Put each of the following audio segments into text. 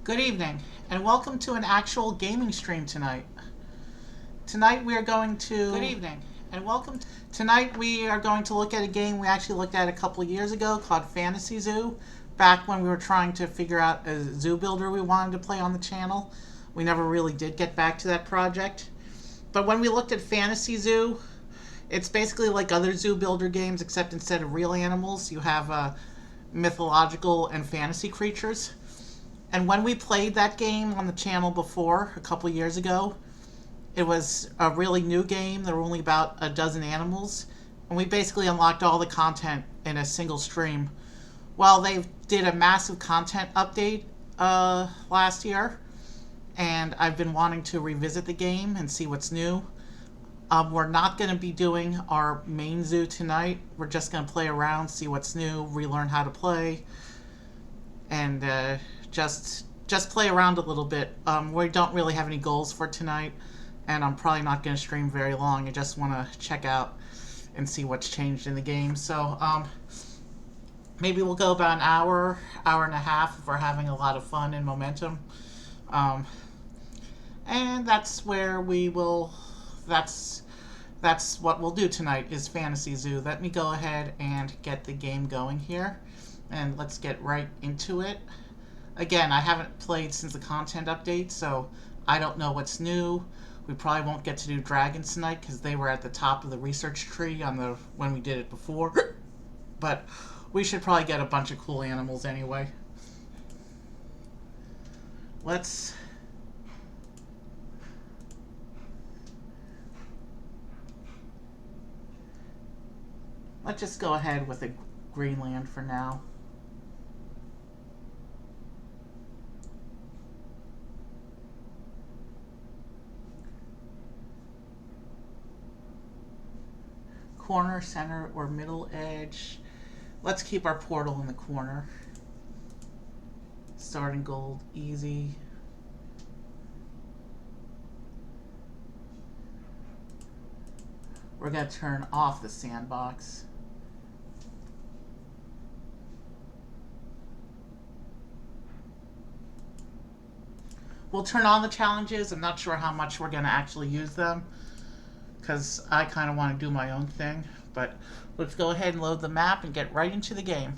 Good evening, and welcome to an actual gaming stream tonight. Tonight we are going to. Good evening, and welcome. Tonight we are going to look at a game we actually looked at a couple of years ago called Fantasy Zoo. Back when we were trying to figure out a zoo builder we wanted to play on the channel, we never really did get back to that project. But when we looked at Fantasy Zoo, it's basically like other zoo builder games, except instead of real animals, you have mythological and fantasy creatures. And when we played that game on the channel before, a couple years ago, it was a really new game. There were only about a dozen animals. And we basically unlocked all the content in a single stream. Well, they did a massive content update last year. And I've been wanting to revisit the game and see what's new. We're not going to be doing our main zoo tonight. We're just going to play around, see what's new, relearn how to play, and just play around a little bit. We don't really have any goals for tonight, and I'm probably not going to stream very long. I just want to check out and see what's changed in the game. So maybe we'll go about an hour and a half if we're having a lot of fun and momentum. And that's where we will. That's what we'll do tonight is Fantasy Zoo. Let me go ahead and get the game going here, and let's get right into it. Again, I haven't played since the content update, so I don't know what's new. We probably won't get to do dragons tonight because they were at the top of the research tree on the when we did it before. But we should probably get a bunch of cool animals anyway. Let's just go ahead with a Greenland for now. Corner, center, or middle edge. Let's keep our portal in the corner. Starting gold, easy. We're going to turn off the sandbox. We'll turn on the challenges. I'm not sure how much we're going to actually use them because I kind of want to do my own thing. But let's go ahead and load the map and get right into the game.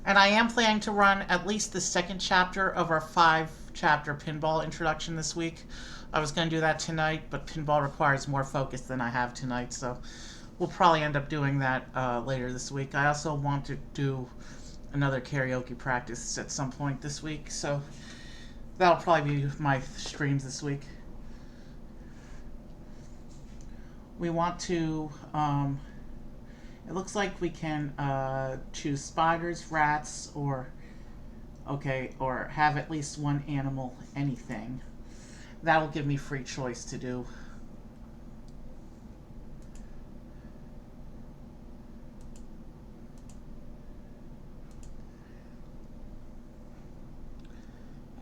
And I am planning to run at least the second chapter of our 5-chapter pinball introduction this week. I was going to do that tonight, but pinball requires more focus than I have tonight, so we'll probably end up doing that later this week. I also want to do another karaoke practice at some point this week, so that'll probably be my streams this week. We want to, it looks like we can choose spiders, rats, or have at least one animal, anything. That'll give me free choice to do.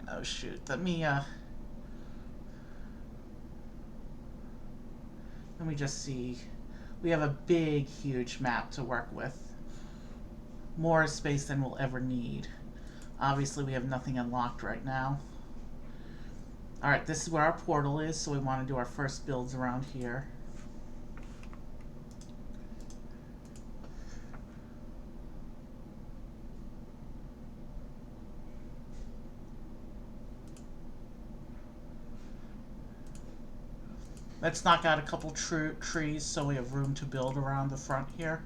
Oh shoot, let me just see. We have a big, huge map to work with. More space than we'll ever need. Obviously, we have nothing unlocked right now. Alright, this is where our portal is, so we want to do our first builds around here. Let's knock out a couple trees so we have room to build around the front here.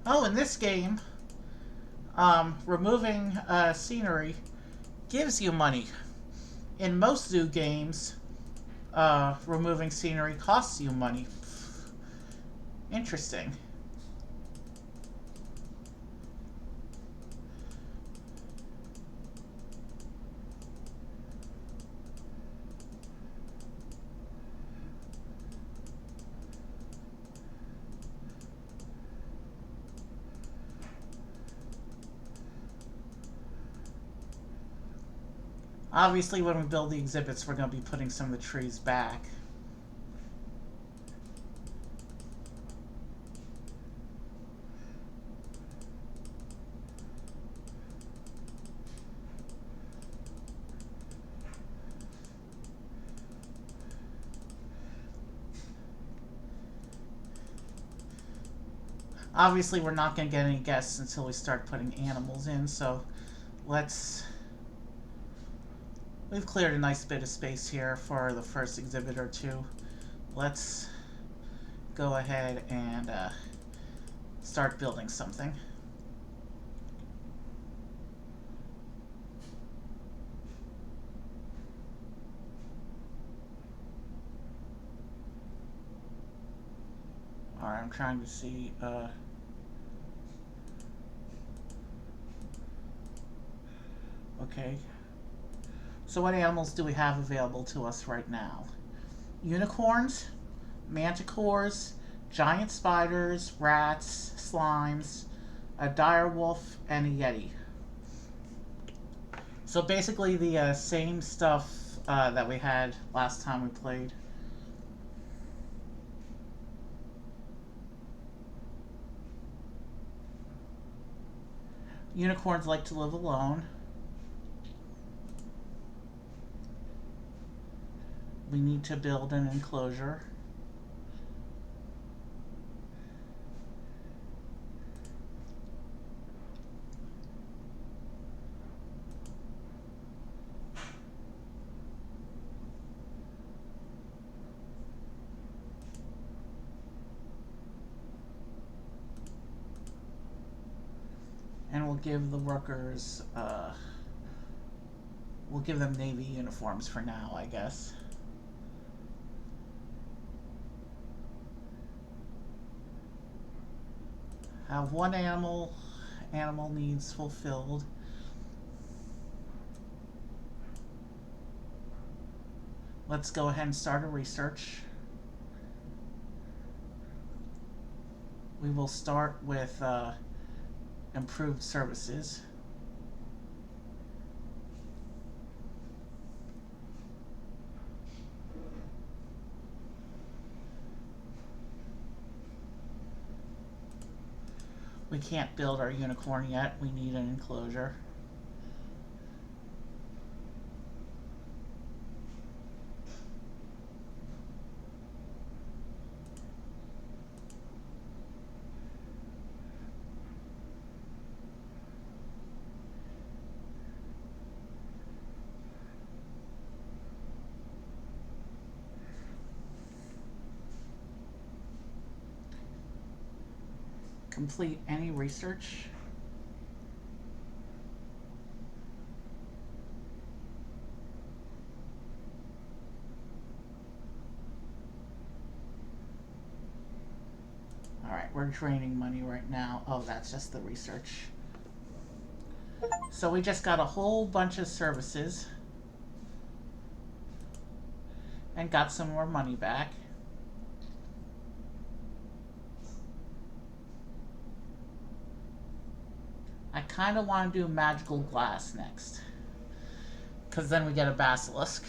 Oh, in this game, removing scenery gives you money. In most zoo games, removing scenery costs you money. Interesting. Obviously, when we build the exhibits, we're going to be putting some of the trees back. Obviously, we're not going to get any guests until we start putting animals in, so let's... We've cleared a nice bit of space here for the first exhibit or two. Let's go ahead and start building something. Alright, I'm trying to see... Okay. So what animals do we have available to us right now? Unicorns, manticores, giant spiders, rats, slimes, a dire wolf, and a yeti. So basically the same stuff that we had last time we played. Unicorns like to live alone. We need to build an enclosure. And we'll give the workers, we'll give them Navy uniforms for now, I guess. Have one animal needs fulfilled. Let's go ahead and start a research. We will start with improved services. We can't build our unicorn yet. We need an enclosure. Complete any research. Alright, we're draining money right now. Oh, that's just the research. So we just got a whole bunch of services and got some more money back. I kind of want to do magical glass next, because then we get a basilisk.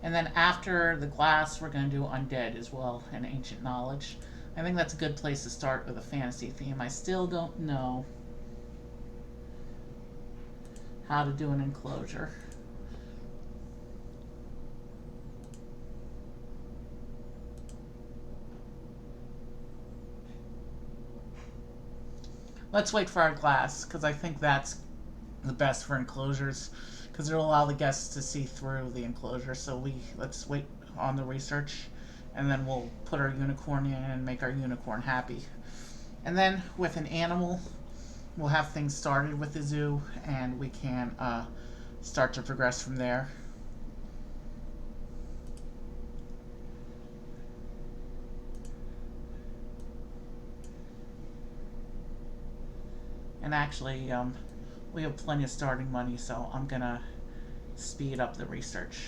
And then after the glass, we're going to do undead as well, and ancient knowledge. I think that's a good place to start with a fantasy theme. I still don't know how to do an enclosure. Let's wait for our glass, because I think that's the best for enclosures, because it'll allow the guests to see through the enclosure. So let's wait on the research, and then we'll put our unicorn in and make our unicorn happy. And then with an animal, we'll have things started with the zoo, and we can start to progress from there. And actually, we have plenty of starting money, so I'm gonna speed up the research.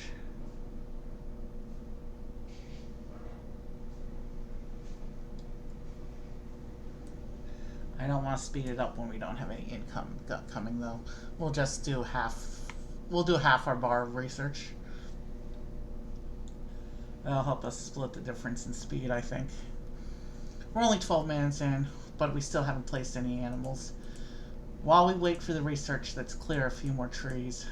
I don't want to speed it up when we don't have any income coming, though. We'll just do half. We'll do half our bar of research. That'll help us split the difference in speed, I think. We're only 12 minutes in, but we still haven't placed any animals. While we wait for the research, let's clear a few more trees.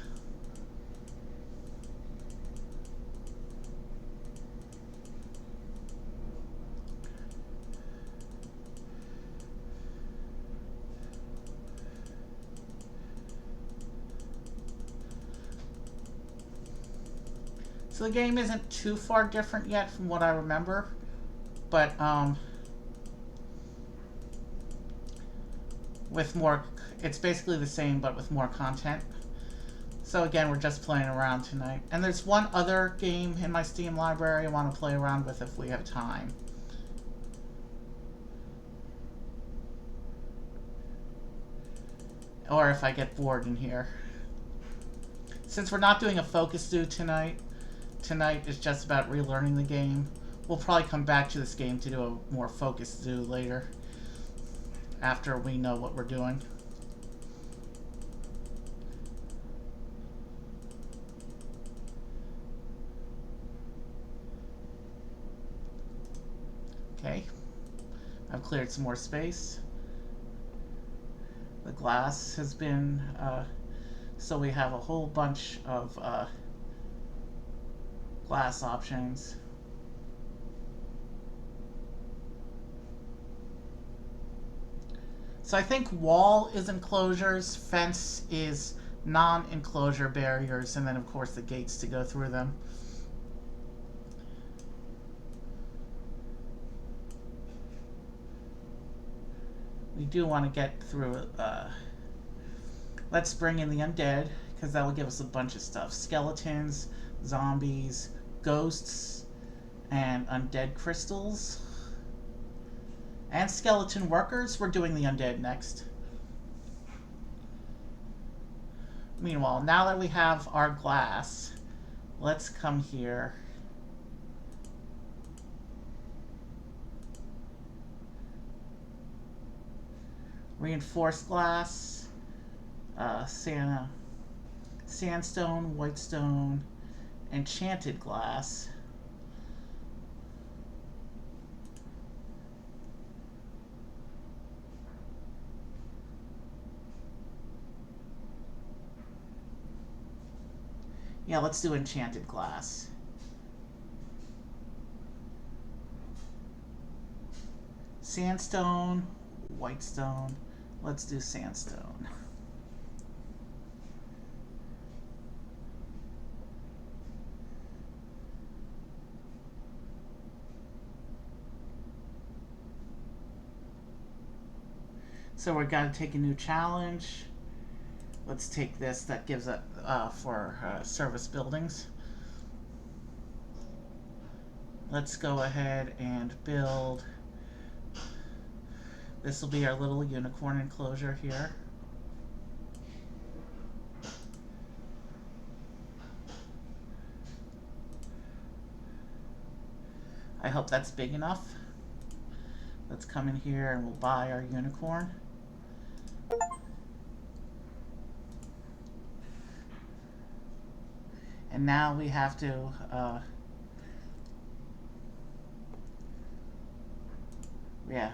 So the game isn't too far different yet from what I remember, but with more, it's basically the same but with more content. So again, we're just playing around tonight. And there's one other game in my Steam library I want to play around with if we have time. Or if I get bored in here. Since we're not doing a focus do tonight is just about relearning the game. We'll probably come back to this game to do a more focused do later, after we know what we're doing. Okay, I've cleared some more space. The glass has been, so we have a whole bunch of glass options. So I think wall is enclosures, fence is non-enclosure barriers, and then of course the gates to go through them. We do want to get through, let's bring in the undead, because that will give us a bunch of stuff. Skeletons, zombies, ghosts, and undead crystals. And skeleton workers. We're doing the undead next. Meanwhile, now that we have our glass, let's come here. Reinforced glass, sandstone, whitestone, enchanted glass. Yeah, let's do enchanted glass. Sandstone, whitestone. Let's do sandstone. So we're going to take a new challenge. Let's take this. That gives it for service buildings. Let's go ahead and build. This will be our little unicorn enclosure here. I hope that's big enough. Let's come in here and we'll buy our unicorn. And now we have to yeah.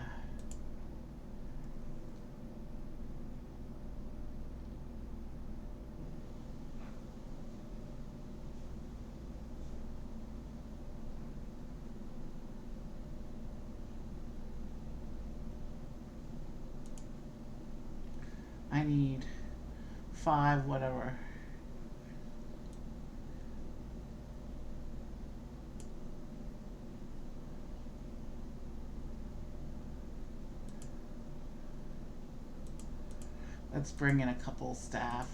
I need 5, whatever. Let's bring in a couple staff.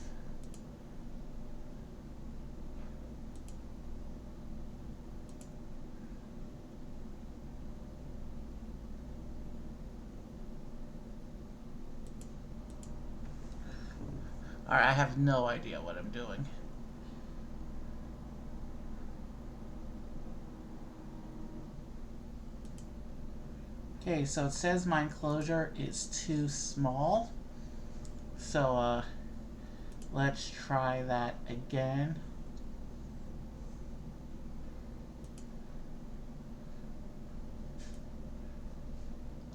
Alright, I have no idea what I'm doing. Okay, so it says my enclosure is too small. So, let's try that again.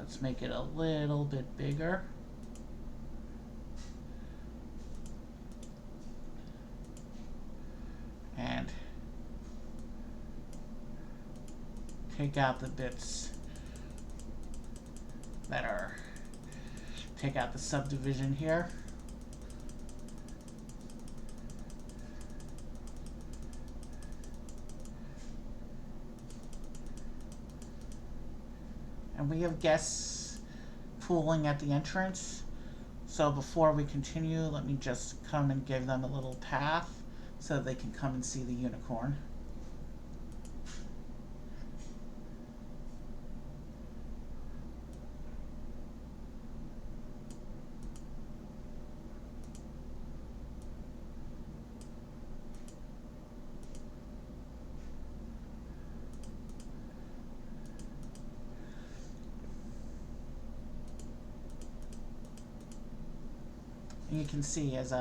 Let's make it a little bit bigger. And take out the bits that are, take out the subdivision here. And we have guests pooling at the entrance. So before we continue, let me just come and give them a little path so they can come and see the unicorn. And you can see as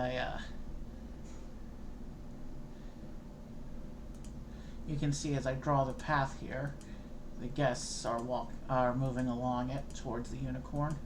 I draw the path here, the guests are moving along it towards the unicorn.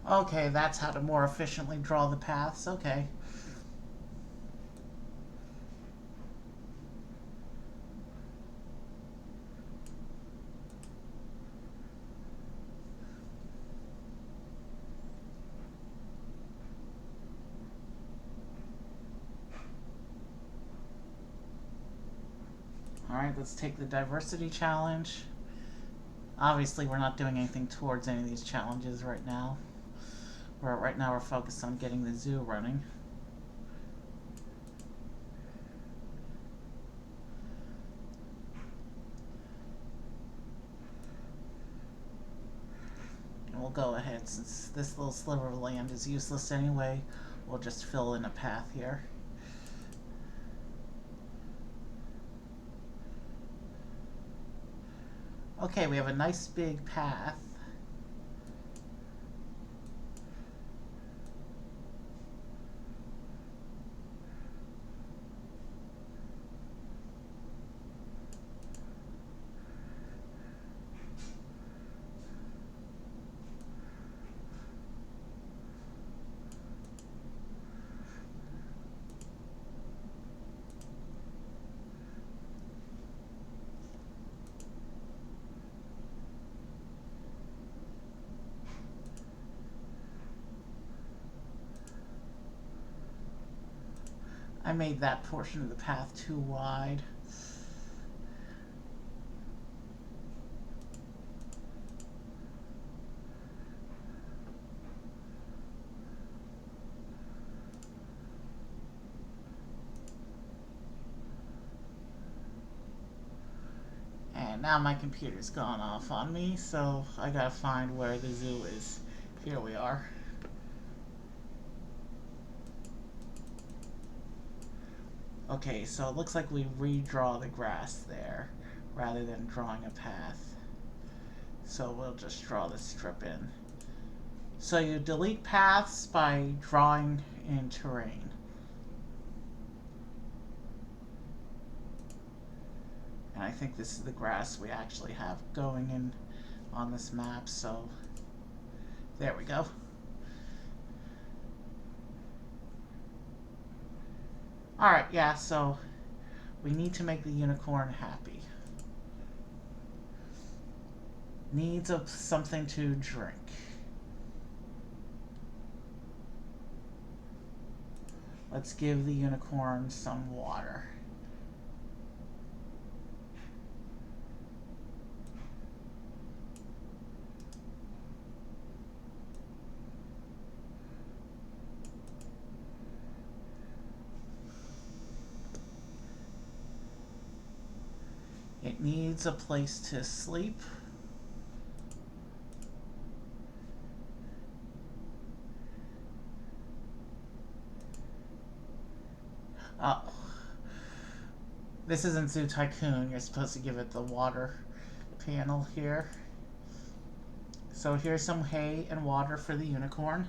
Okay, that's how to more efficiently draw the paths. Okay. Alright, let's take the diversity challenge. Obviously, we're not doing anything towards any of these challenges right now. Right now we're focused on getting the zoo running. And we'll go ahead, since this little sliver of land is useless anyway, we'll just fill in a path here. Okay, we have a nice big path. I made that portion of the path too wide. And now my computer's gone off on me, so I gotta find where the zoo is. Here we are. Okay, so it looks like we redraw the grass there rather than drawing a path. So we'll just draw the strip in. So you delete paths by drawing in terrain. And I think this is the grass we actually have going in on this map, so there we go. Alright, yeah, so we need to make the unicorn happy. Needs of something to drink. Let's give the unicorn some water. It needs a place to sleep. Oh. This isn't Zoo Tycoon. You're supposed to give it the water panel here. So here's some hay and water for the unicorn.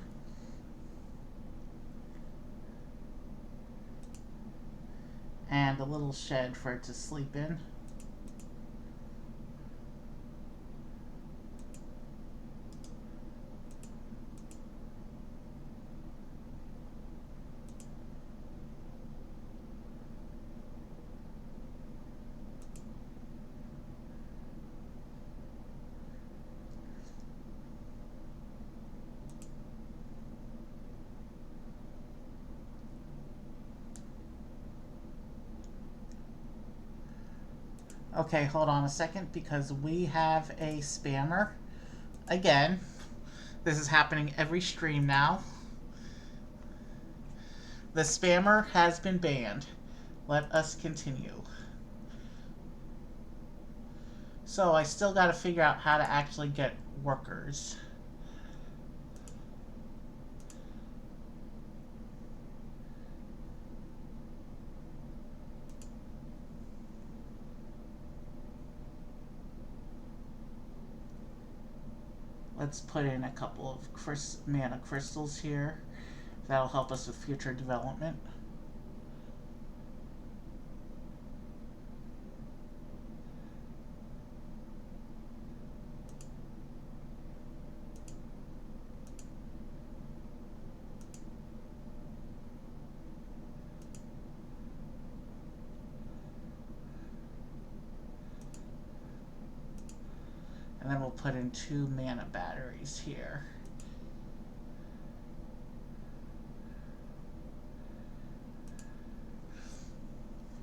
And a little shed for it to sleep in. Okay, hold on a second, because we have a spammer. Again, this is happening every stream now. The spammer has been banned. Let us continue. So I still got to figure out how to actually get workers. Let's put in a couple of mana crystals here. That'll help us with future development. And then we'll put in 2 mana batteries here.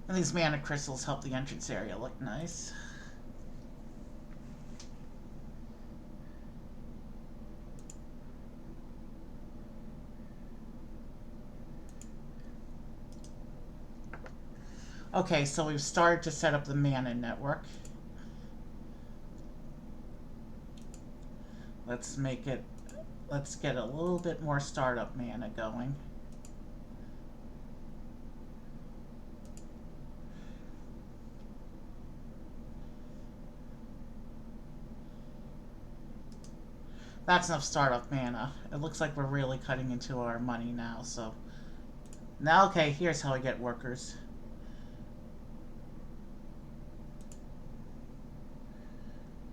And these mana crystals help the entrance area look nice. Okay, so we've started to set up the mana network. Let's get a little bit more startup mana going. That's enough startup mana. It looks like we're really cutting into our money now, so... Now, okay, here's how I get workers.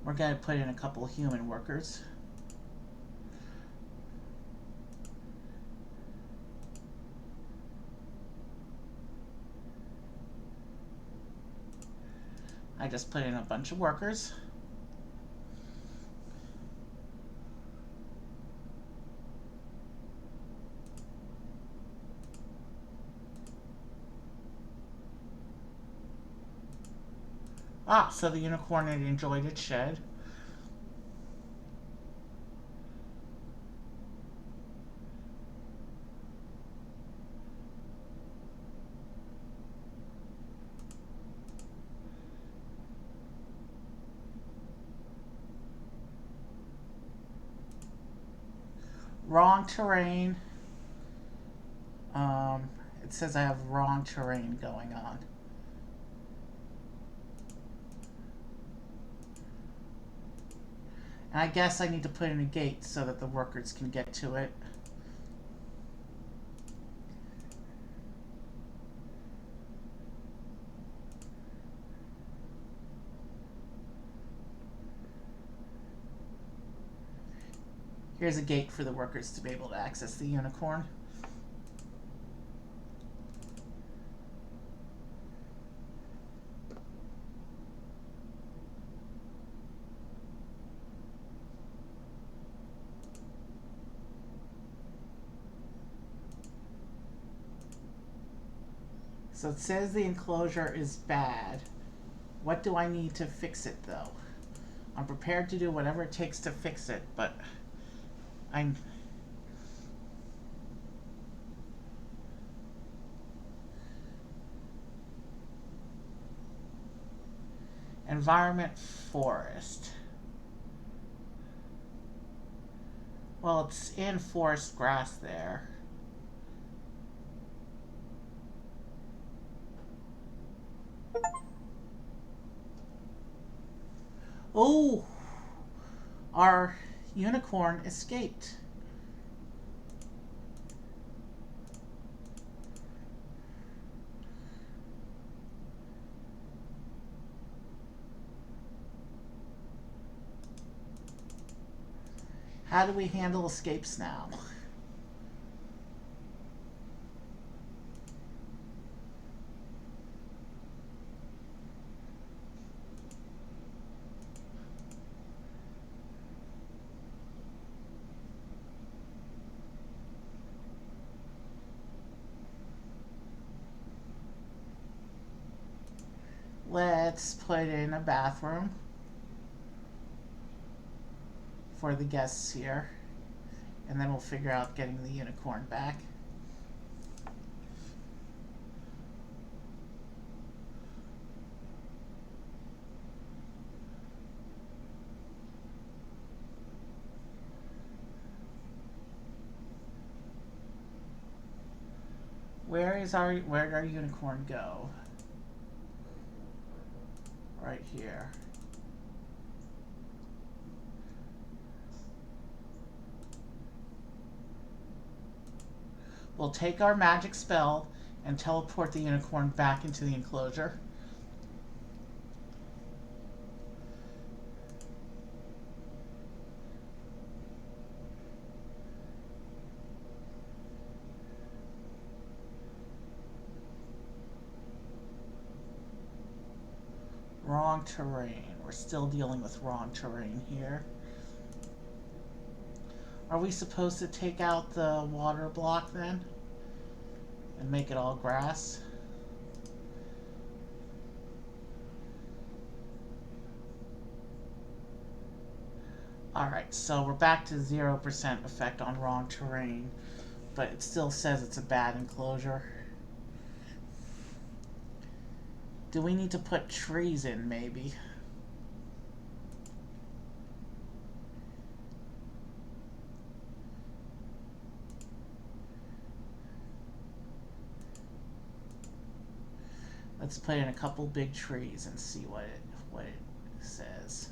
We're going to put in a couple of human workers. I just put in a bunch of workers. Ah, so the unicorn had enjoyed its shed. Wrong terrain. It says I have wrong terrain going on. And I guess I need to put in a gate so that the workers can get to it. Here's a gate for the workers to be able to access the unicorn. So it says the enclosure is bad. What do I need to fix it, though? I'm prepared to do whatever it takes to fix it, but I'm... Environment forest. Well, it's in forest grass there. Oh! Our unicorn escaped. How do we handle escapes now? Let's put in a bathroom for the guests here, and then we'll figure out getting the unicorn back. Where did our unicorn go? Right here. We'll take our magic spell and teleport the unicorn back into the enclosure. Wrong terrain. We're still dealing with wrong terrain here. Are we supposed to take out the water block then? And make it all grass? Alright, so we're back to 0% effect on wrong terrain, but it still says it's a bad enclosure. Do we need to put trees in, maybe? Let's put in a couple big trees and see what it says.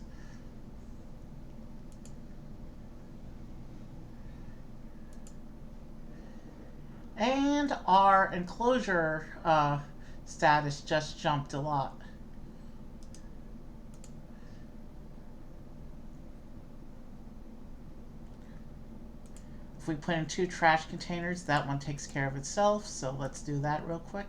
And our enclosure status just jumped a lot. If we put in 2 trash containers, that one takes care of itself, so let's do that real quick.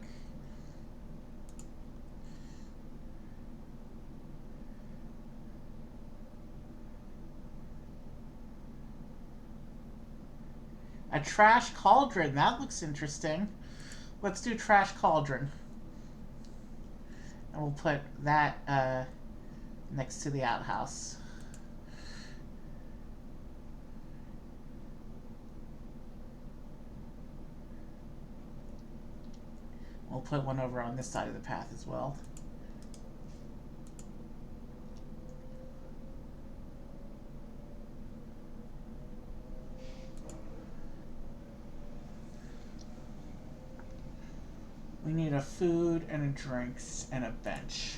A trash cauldron, that looks interesting. Let's do trash cauldron. And we'll put that next to the outhouse. We'll put one over on this side of the path as well. We need a food and a drinks and a bench.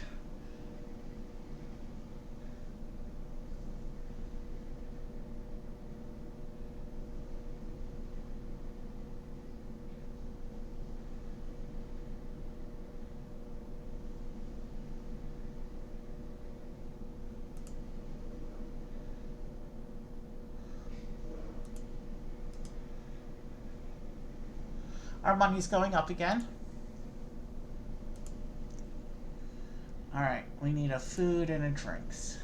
Our money's going up again. Alright, we need a food and a drinks.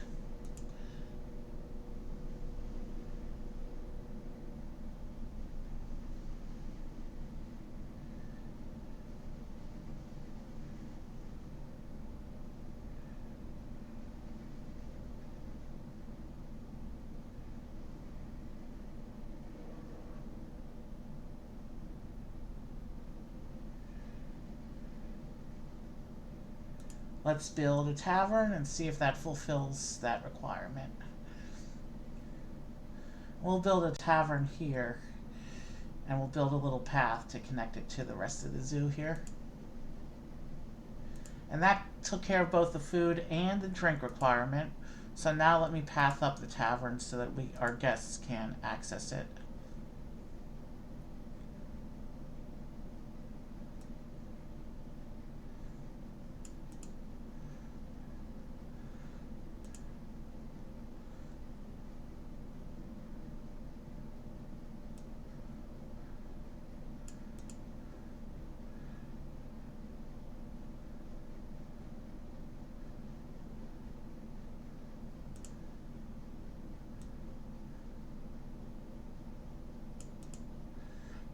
Let's build a tavern and see if that fulfills that requirement. We'll build a tavern here, and we'll build a little path to connect it to the rest of the zoo here. And that took care of both the food and the drink requirement. So now let me path up the tavern so that our guests can access it.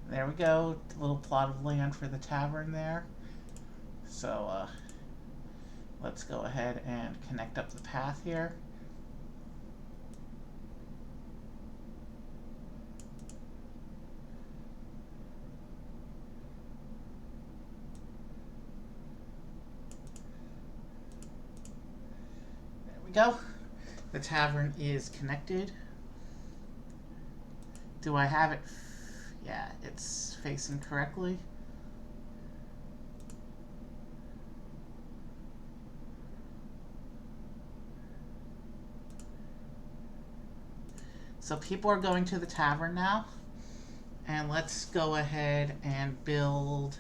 There we go, a little plot of land for the tavern there. So let's go ahead and connect up the path here. There we go. The tavern is connected. Do I have it? Yeah, it's facing correctly. So people are going to the tavern now. And let's go ahead and build...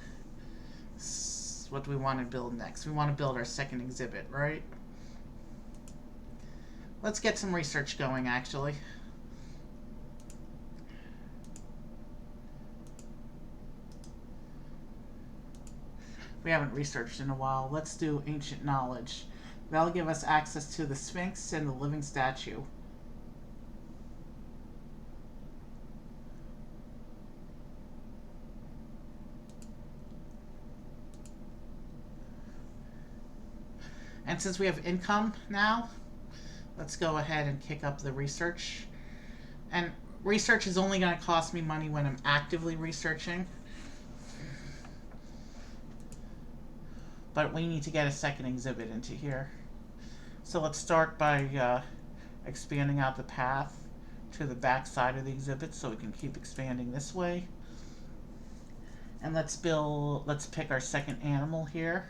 What do we want to build next? We want to build our second exhibit, right? Let's get some research going, actually. We haven't researched in a while. Let's do ancient knowledge. That'll give us access to the Sphinx and the living statue. And since we have income now, let's go ahead and kick up the research. And research is only going to cost me money when I'm actively researching. But we need to get a second exhibit into here. So let's start by expanding out the path to the back side of the exhibit so we can keep expanding this way. And let's pick our second animal here.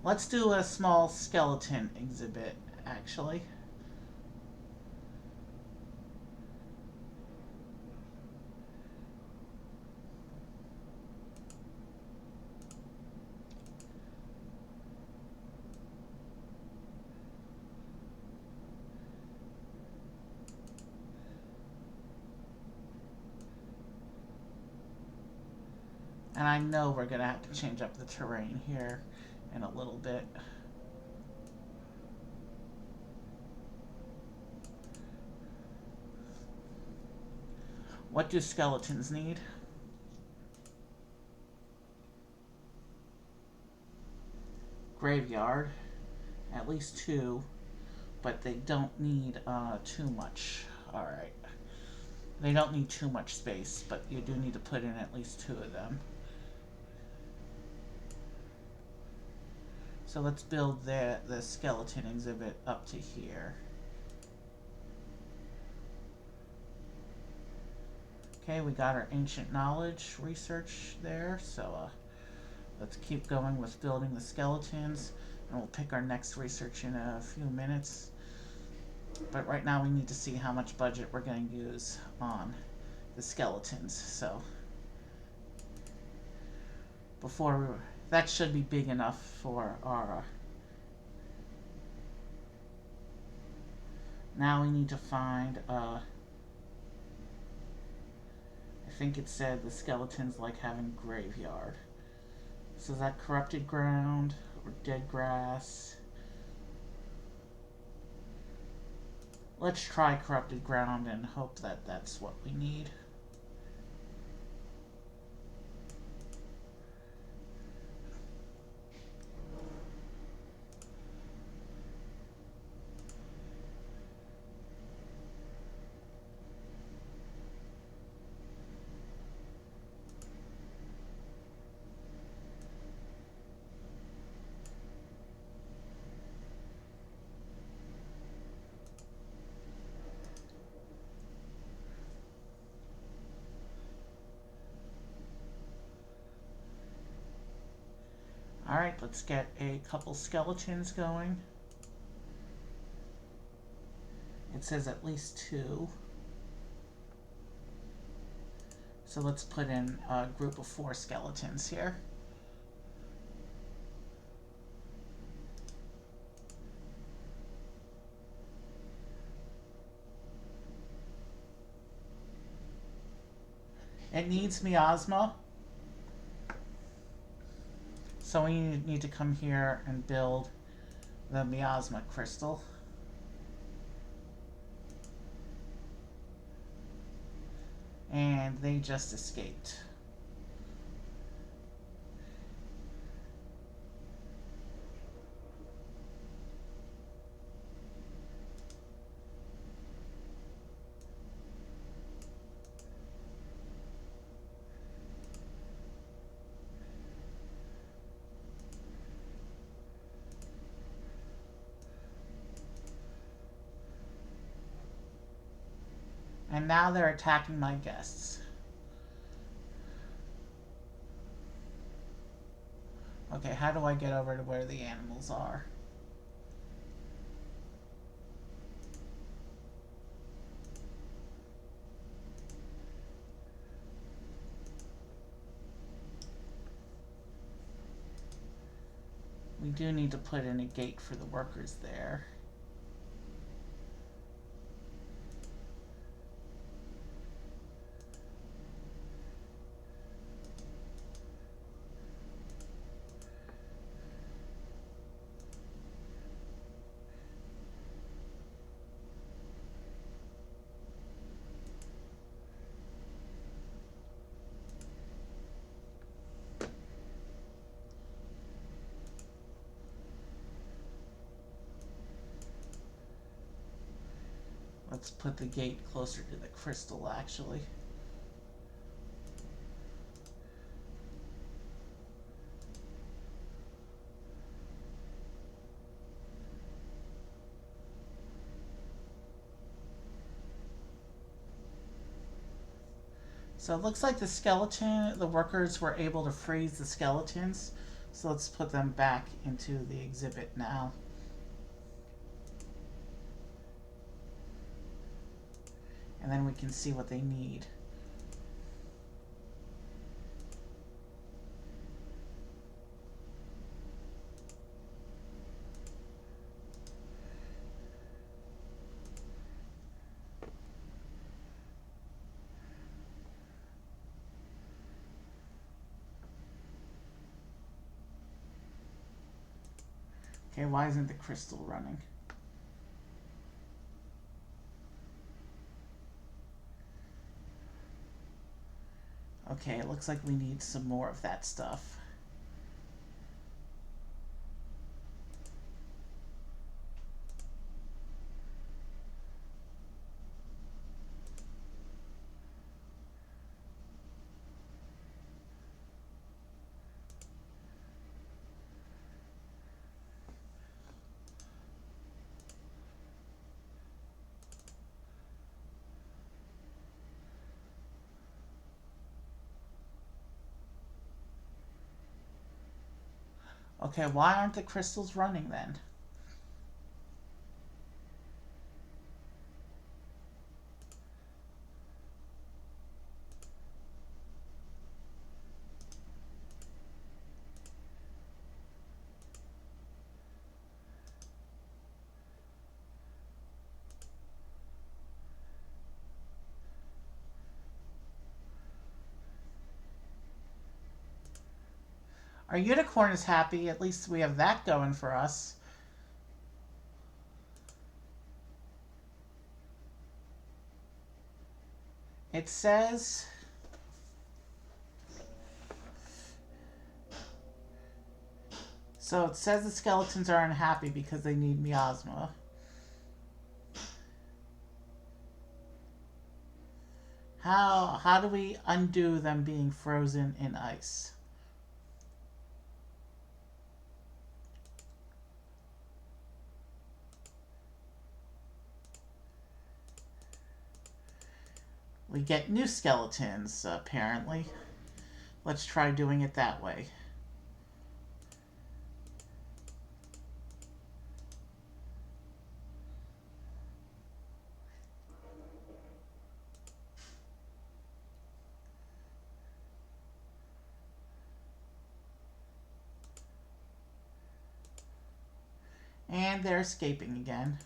Let's do a small skeleton exhibit, actually. And I know we're going to have to change up the terrain here in a little bit. What do skeletons need? Graveyard. At least 2. But they don't need too much. Alright. They don't need too much space, but you do need to put in at least 2 of them. So let's build the skeleton exhibit up to here. Okay, we got our ancient knowledge research there, so let's keep going with building the skeletons, and we'll pick our next research in a few minutes. But right now we need to see how much budget we're going to use on the skeletons, so that should be big enough for our... Now we need to find, I think it said the skeletons like having graveyard. So is that corrupted ground or dead grass? Let's try corrupted ground and hope that that's what we need. Alright, let's get a couple skeletons going. It says at least 2. So let's put in a group of 4 skeletons here. It needs miasma. So we need to come here and build the miasma crystal. And they just escaped. And now they're attacking my guests. Okay, how do I get over to where the animals are? We do need to put in a gate for the workers there. Let's put the gate closer to the crystal, actually. So it looks like the workers were able to freeze the skeletons. So let's put them back into the exhibit now. And then we can see what they need. Okay, why isn't the crystal running? Okay, it looks like we need some more of that stuff. Okay, why aren't the crystals running then? Our unicorn is happy. At least we have that going for us. It says... So it says the skeletons are unhappy because they need miasma. How do we undo them being frozen in ice? We get new skeletons, apparently. Let's try doing it that way. And they're escaping again.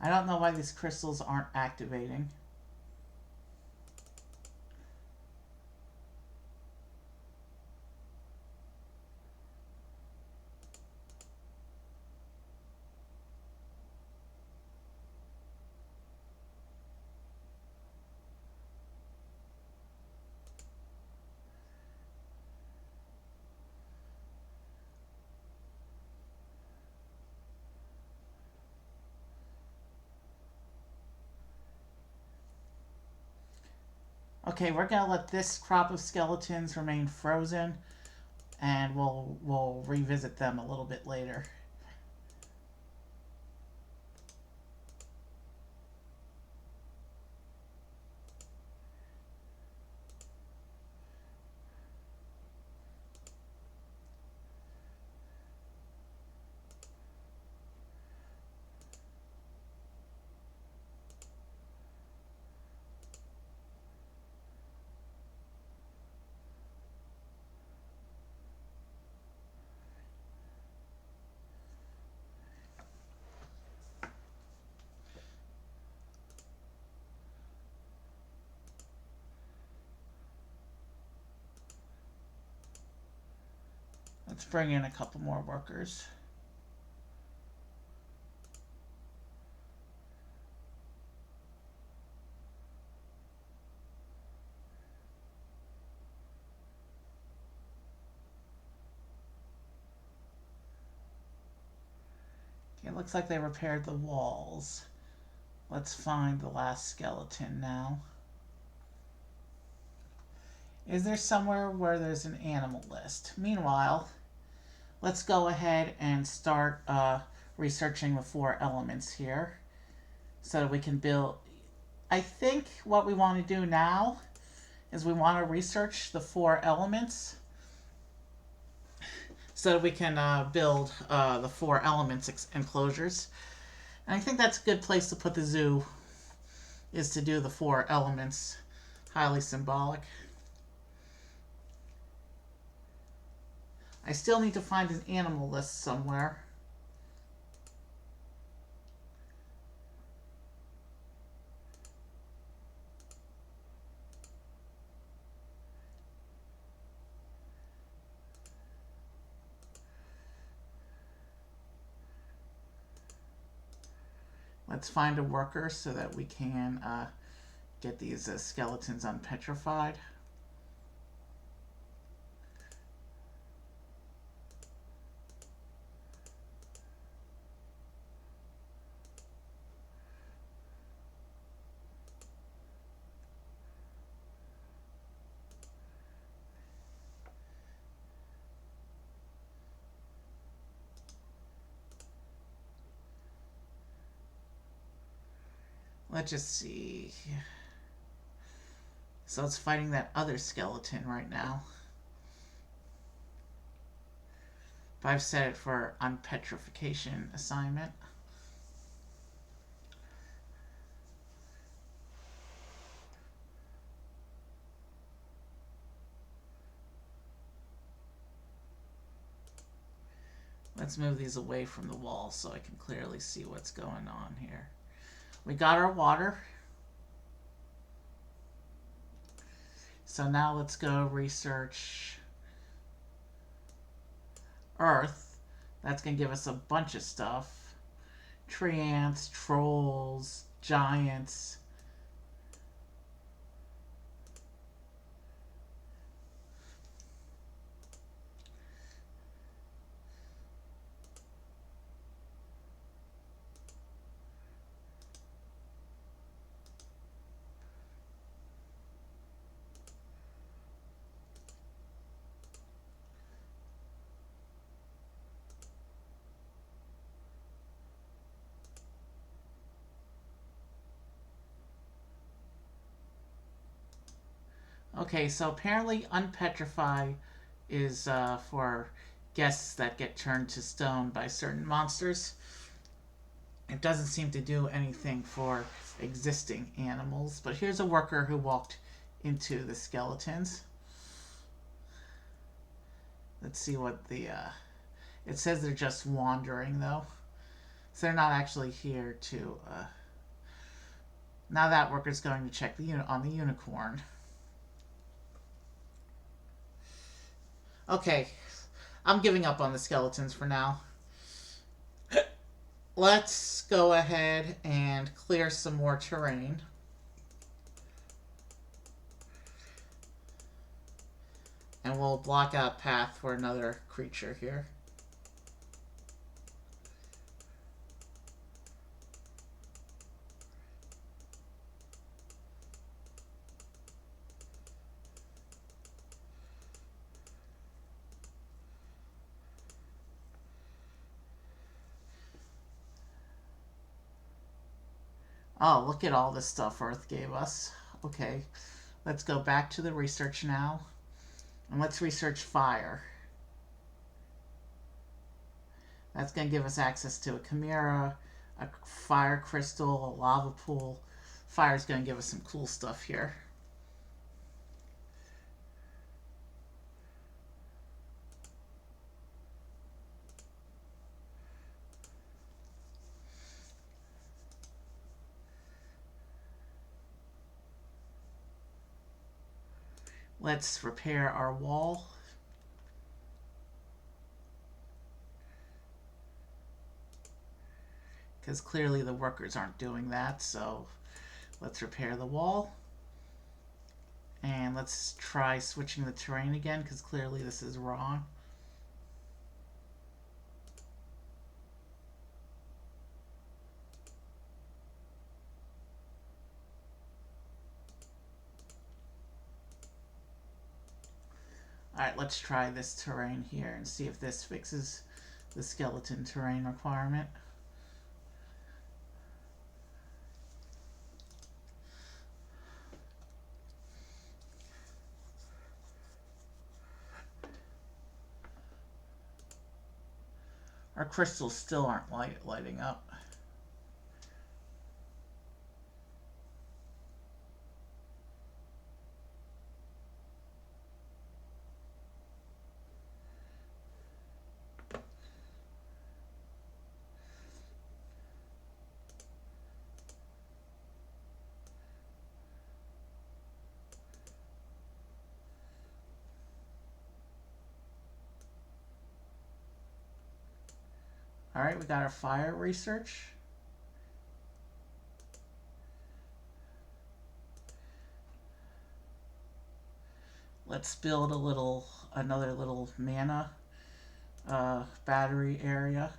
I don't know why these crystals aren't activating. Okay, we're gonna let this crop of skeletons remain frozen, and we'll revisit them a little bit later. Let's bring in a couple more workers. Okay, it looks like they repaired the walls. Let's find the last skeleton now. Is there somewhere where there's an animal list? Meanwhile, let's go ahead and start researching the 4 elements here so that we can build. I think what we want to do now is we want to research the 4 elements so that we can build the 4 elements enclosures. And I think that's a good place to put the zoo, is to do the 4 elements. Highly symbolic. I still need to find an animal list somewhere. Let's find a worker so that we can get these skeletons unpetrified. Let's just see. So it's fighting that other skeleton right now. But I've set it for unpetrification assignment. Let's move these away from the wall so I can clearly see what's going on here. We got our water. So now let's go research Earth. That's going to give us a bunch of stuff. Tree ants, trolls, giants. Okay, so apparently unpetrify is for guests that get turned to stone by certain monsters. It doesn't seem to do anything for existing animals. But here's a worker who walked into the skeletons. Let's see what the... it says they're just wandering, though. So they're not actually here to... now that worker's going to check on the unicorn. Okay, I'm giving up on the skeletons for now. Let's go ahead and clear some more terrain. And we'll block out path for another creature here. Oh, look at all this stuff Earth gave us. Okay, let's go back to the research now. And let's research fire. That's going to give us access to a chimera, a fire crystal, a lava pool. Fire's going to give us some cool stuff here. Let's repair our wall. Because clearly the workers aren't doing that, so let's repair the wall. And let's try switching the terrain again, because clearly this is wrong. Alright, let's try this terrain here and see if this fixes the skeleton terrain requirement. Our crystals still aren't lighting up. Alright, we got our fire research. Let's build another little mana battery area.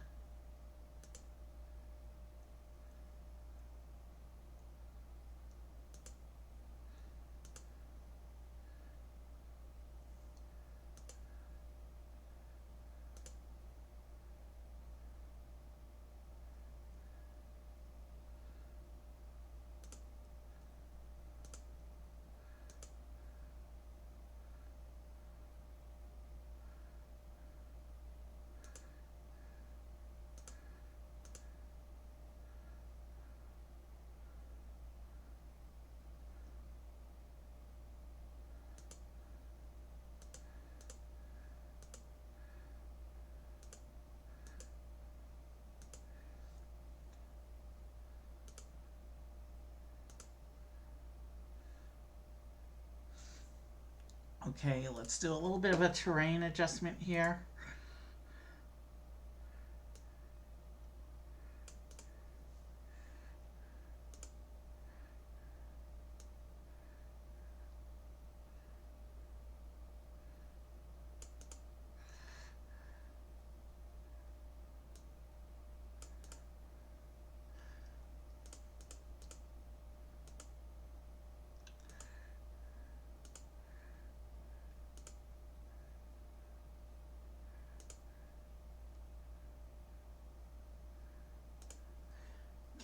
Okay, let's do a little bit of a terrain adjustment here.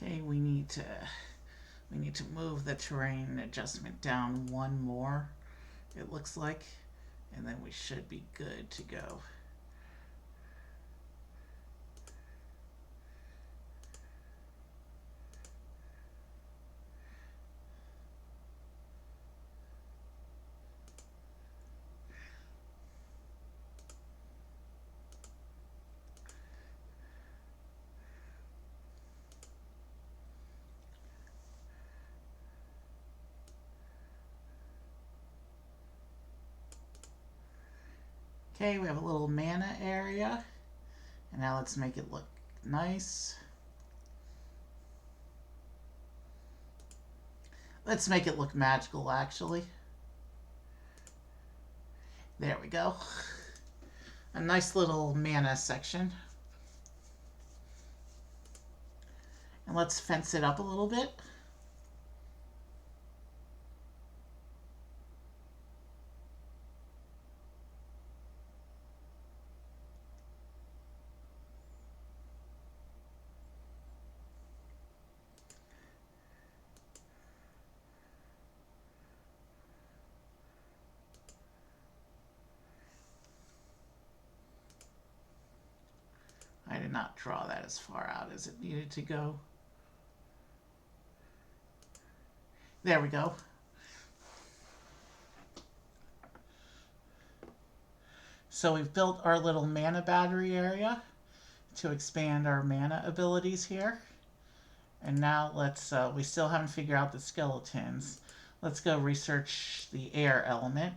Okay, we need to move the terrain adjustment down one more it looks like. And then we should be good to go. Okay, we have a little mana area. And now let's make it look nice. Let's make it look magical, actually. There we go. A nice little mana section. And let's fence it up a little bit. I did not draw that as far out as it needed to go. There we go. So we've built our little mana battery area to expand our mana abilities here. And now let's, we still haven't figured out the skeletons. Let's go research the air element,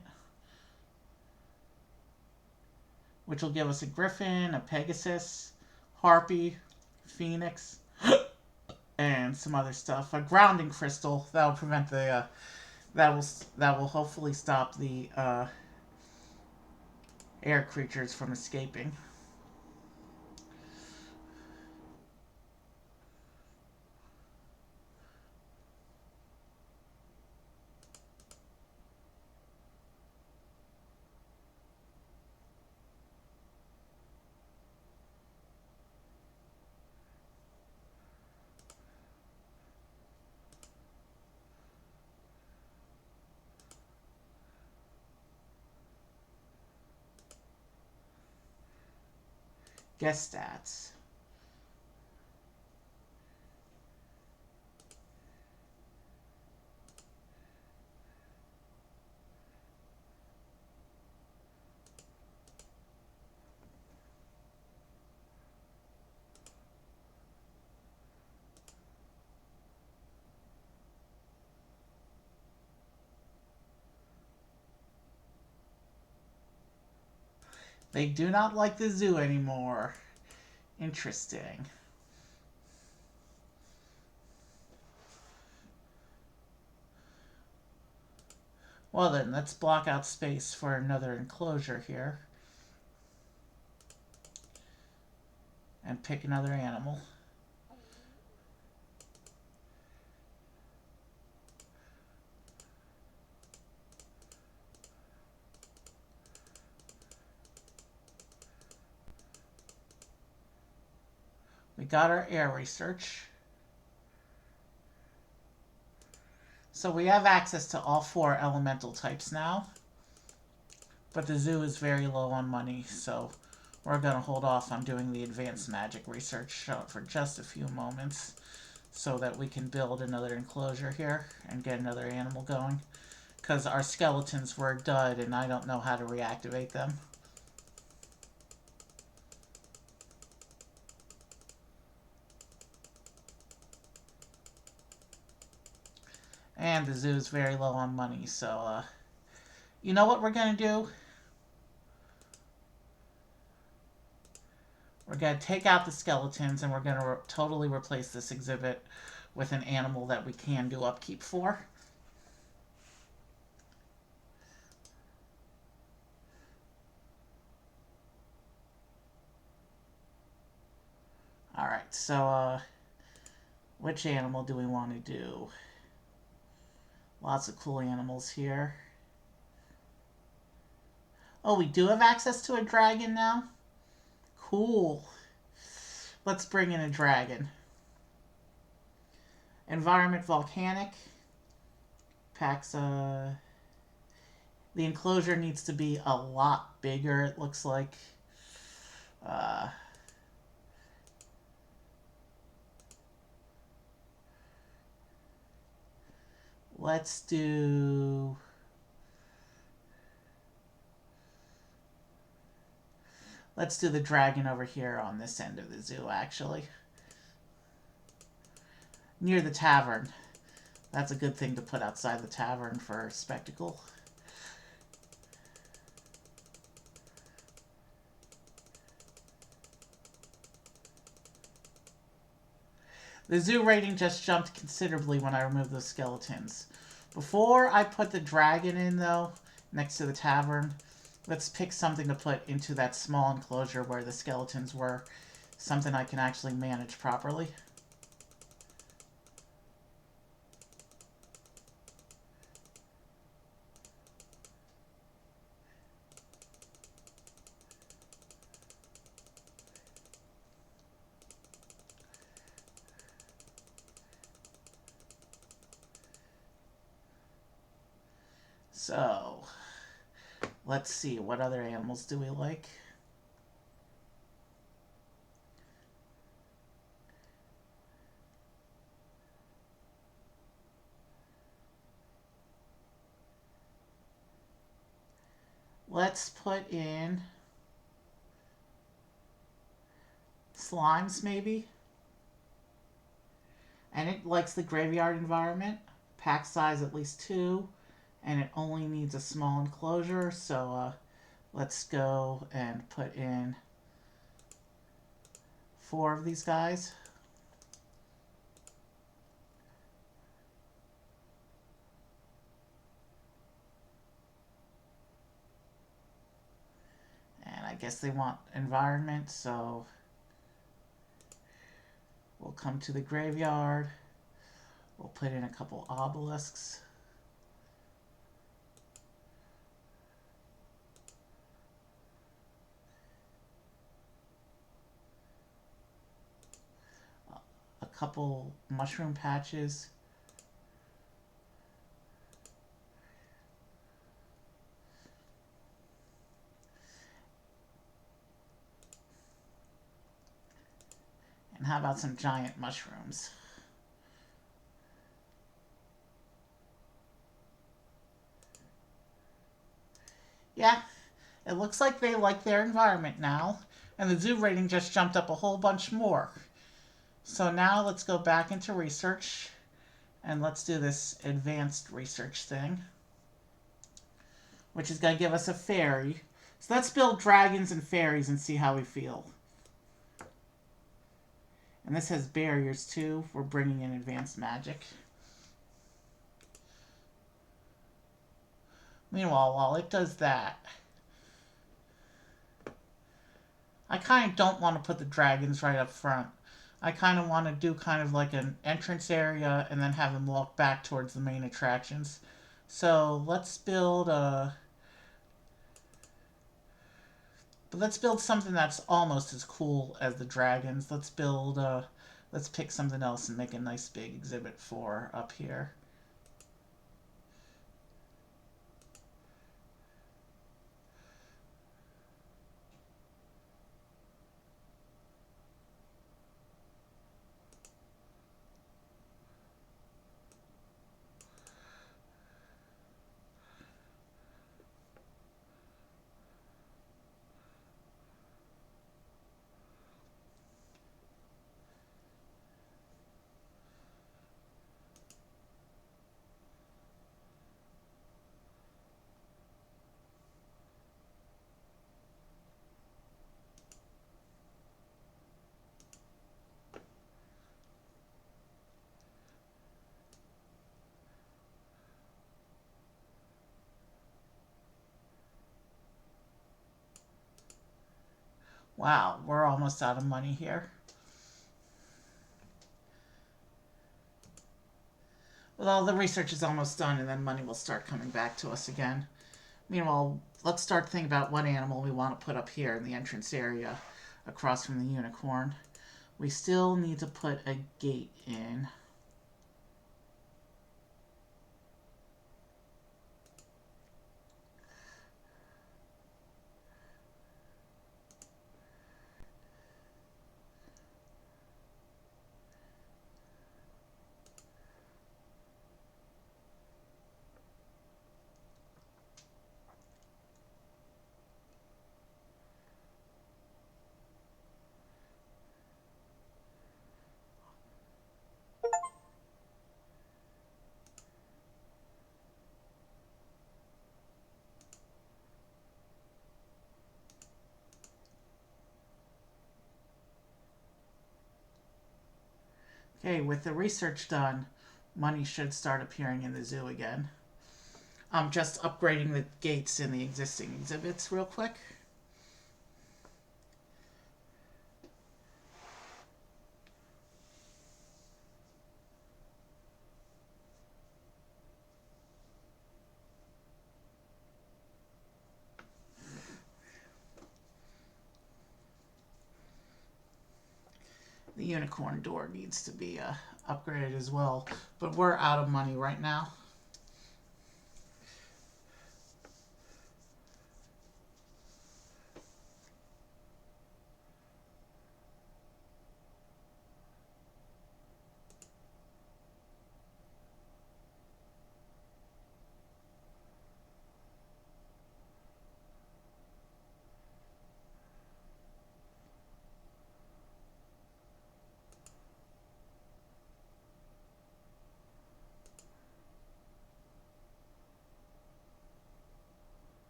which will give us a griffin, a pegasus, harpy, phoenix, and some other stuff. A grounding crystal that will prevent the that will hopefully stop the air creatures from escaping. Guest stats. They do not like the zoo anymore. Interesting. Well then, let's block out space for another enclosure here. And pick another animal. We got our air research. So we have access to all 4 elemental types now. But the zoo is very low on money, so we're going to hold off on doing the advanced magic research for just a few moments so that we can build another enclosure here and get another animal going. Because our skeletons were a dud and I don't know how to reactivate them. And the zoo is very low on money, so, you know what we're going to do? We're going to take out the skeletons and we're going to totally replace this exhibit with an animal that we can do upkeep for. Alright, so, which animal do we want to do? Lots of cool animals here. Oh, we do have access to a dragon now? Cool. Let's bring in a dragon. Environment volcanic. Packs The enclosure needs to be a lot bigger, it looks like. Uh, let's do... Let's do the dragon over here on this end of the zoo, actually. Near the tavern. That's a good thing to put outside the tavern for spectacle. The zoo rating just jumped considerably when I removed those skeletons. Before I put the dragon in, though, next to the tavern, let's pick something to put into that small enclosure where the skeletons were. Something I can actually manage properly. So, let's see, what other animals do we like? Let's put in slimes, maybe. And it likes the graveyard environment. Pack size at least 2. And it only needs a small enclosure. So let's go and put in 4 of these guys. And I guess they want environment, so we'll come to the graveyard. We'll put in a couple obelisks. A couple mushroom patches. And how about some giant mushrooms? Yeah, it looks like they like their environment now. And the zoo rating just jumped up a whole bunch more. So now let's go back into research. And let's do this advanced research thing. Which is going to give us a fairy. So let's build dragons and fairies and see how we feel. And this has barriers too. We're bringing in advanced magic. Meanwhile, while it does that, I kind of don't want to put the dragons right up front. I kind of want to do kind of like an entrance area and then have them walk back towards the main attractions. So let's build a... But let's build something that's almost as cool as the dragons. Let's build let's pick something else and make a nice big exhibit for up here. Wow, we're almost out of money here. Well, the research is almost done and then money will start coming back to us again. Meanwhile, let's start thinking about what animal we want to put up here in the entrance area across from the unicorn. We still need to put a gate in. Okay, with the research done, money should start appearing in the zoo again. I'm just upgrading the gates in the existing exhibits real quick. The unicorn door needs to be upgraded as well, but we're out of money right now.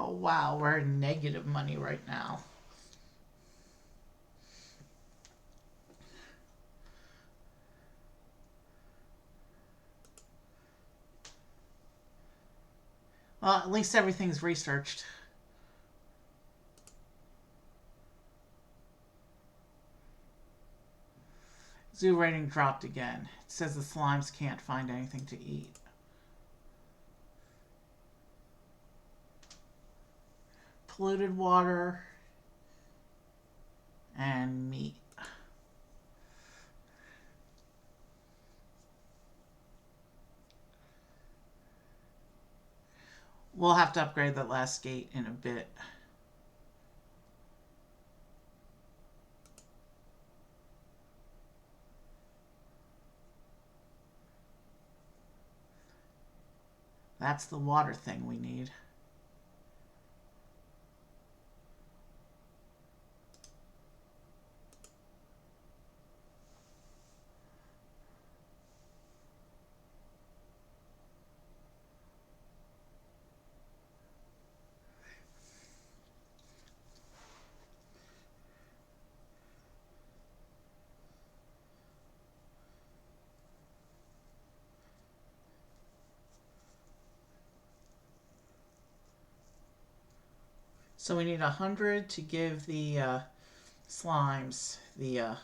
Oh wow, we're in negative money right now. Well, at least everything's researched. Zoo rating dropped again. It says the slimes can't find anything to eat. Polluted water and meat. We'll have to upgrade that last gate in a bit. That's the water thing we need. So we need 100 to give the slimes the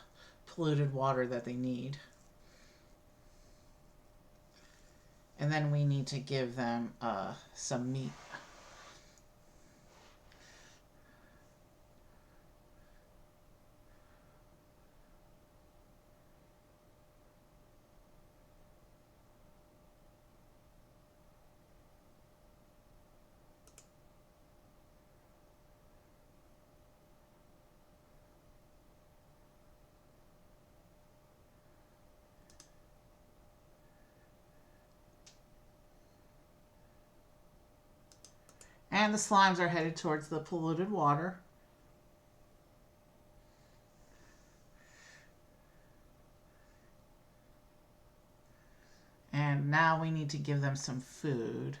polluted water that they need. And then we need to give them some meat. And the slimes are headed towards the polluted water. And now we need to give them some food.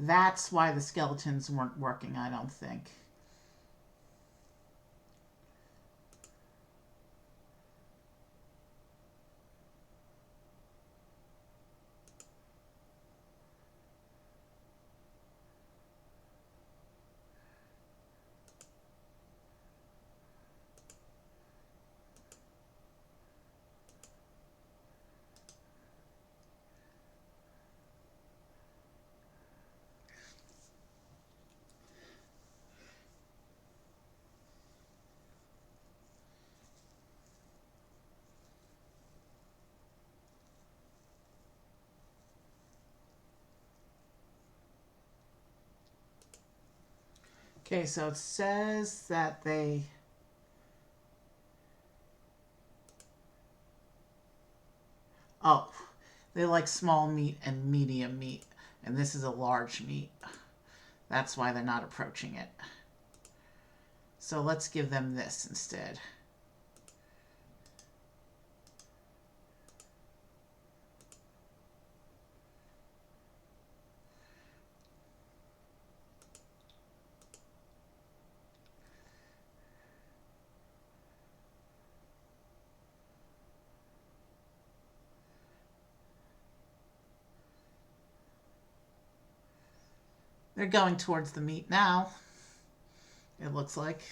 That's why the skeletons weren't working, I don't think. Okay, so it says that they... Oh, they like small meat and medium meat. And this is a large meat. That's why they're not approaching it. So let's give them this instead. They're going towards the meat now, it looks like.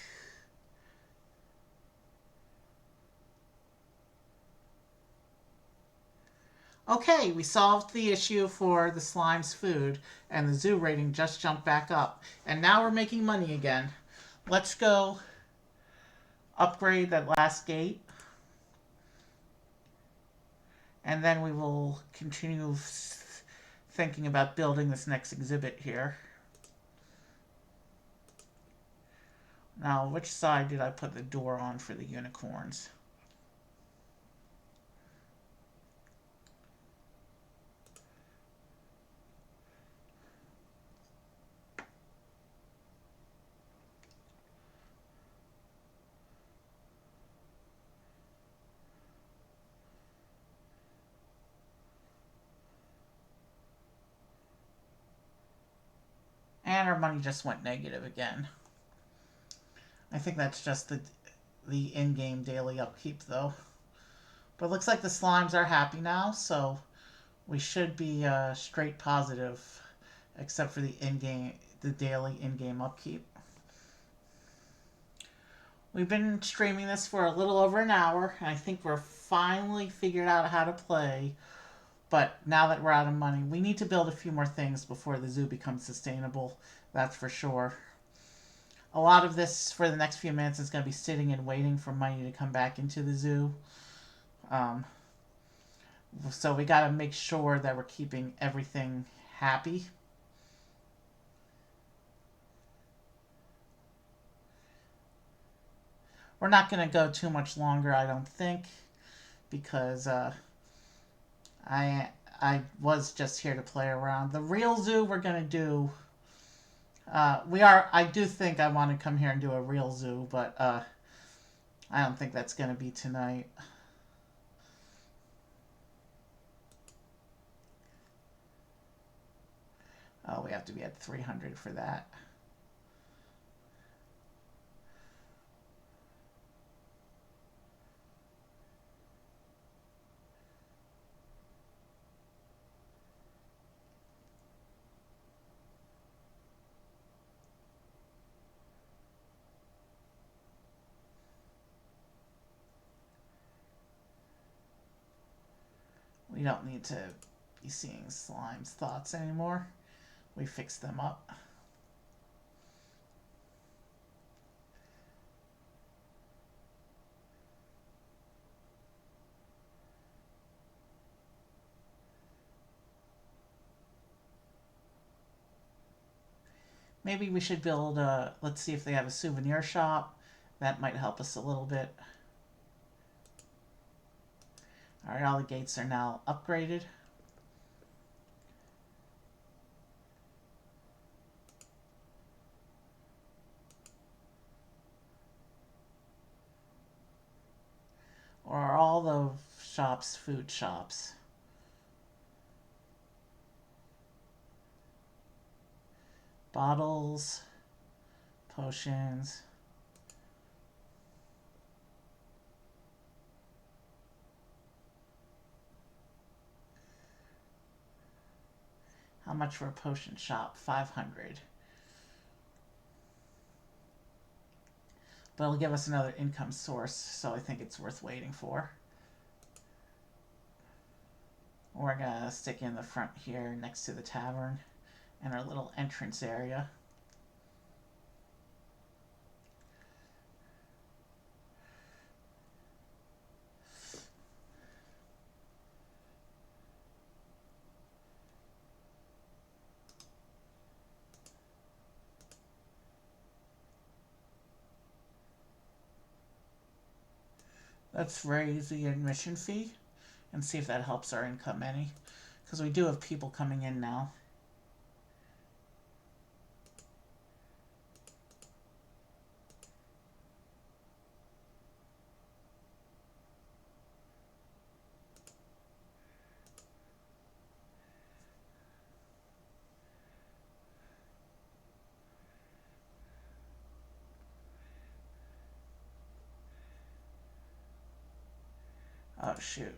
Okay, we solved the issue for the slime's food, and the zoo rating just jumped back up. And now we're making money again. Let's go upgrade that last gate. And then we will continue thinking about building this next exhibit here. Now, which side did I put the door on for the unicorns? And our money just went negative again. I think that's just the in-game daily upkeep, though. But it looks like the slimes are happy now, so we should be straight positive, except for the daily in-game upkeep. We've been streaming this for a little over an hour, and I think we're finally figured out how to play. But now that we're out of money, we need to build a few more things before the zoo becomes sustainable. That's for sure. A lot of this for the next few minutes is going to be sitting and waiting for money to come back into the zoo. So we got to make sure that we're keeping everything happy. We're not going to go too much longer, I don't think, because I was just here to play around. The real zoo we're going to do... I do think I want to come here and do a real zoo, but I don't think that's going to be tonight. Oh, we have to be at 300 for that. We don't need to be seeing Slime's thoughts anymore. We fixed them up. Maybe we should build let's see if they have a souvenir shop. That might help us a little bit. Alright, all the gates are now upgraded. Or are all the shops food shops? Bottles, potions. How much for a potion shop? 500. But it'll give us another income source, so I think it's worth waiting for. We're gonna stick in the front here next to the tavern and our little entrance area. Let's raise the admission fee and see if that helps our income any. Because we do have people coming in now. Oh, shoot.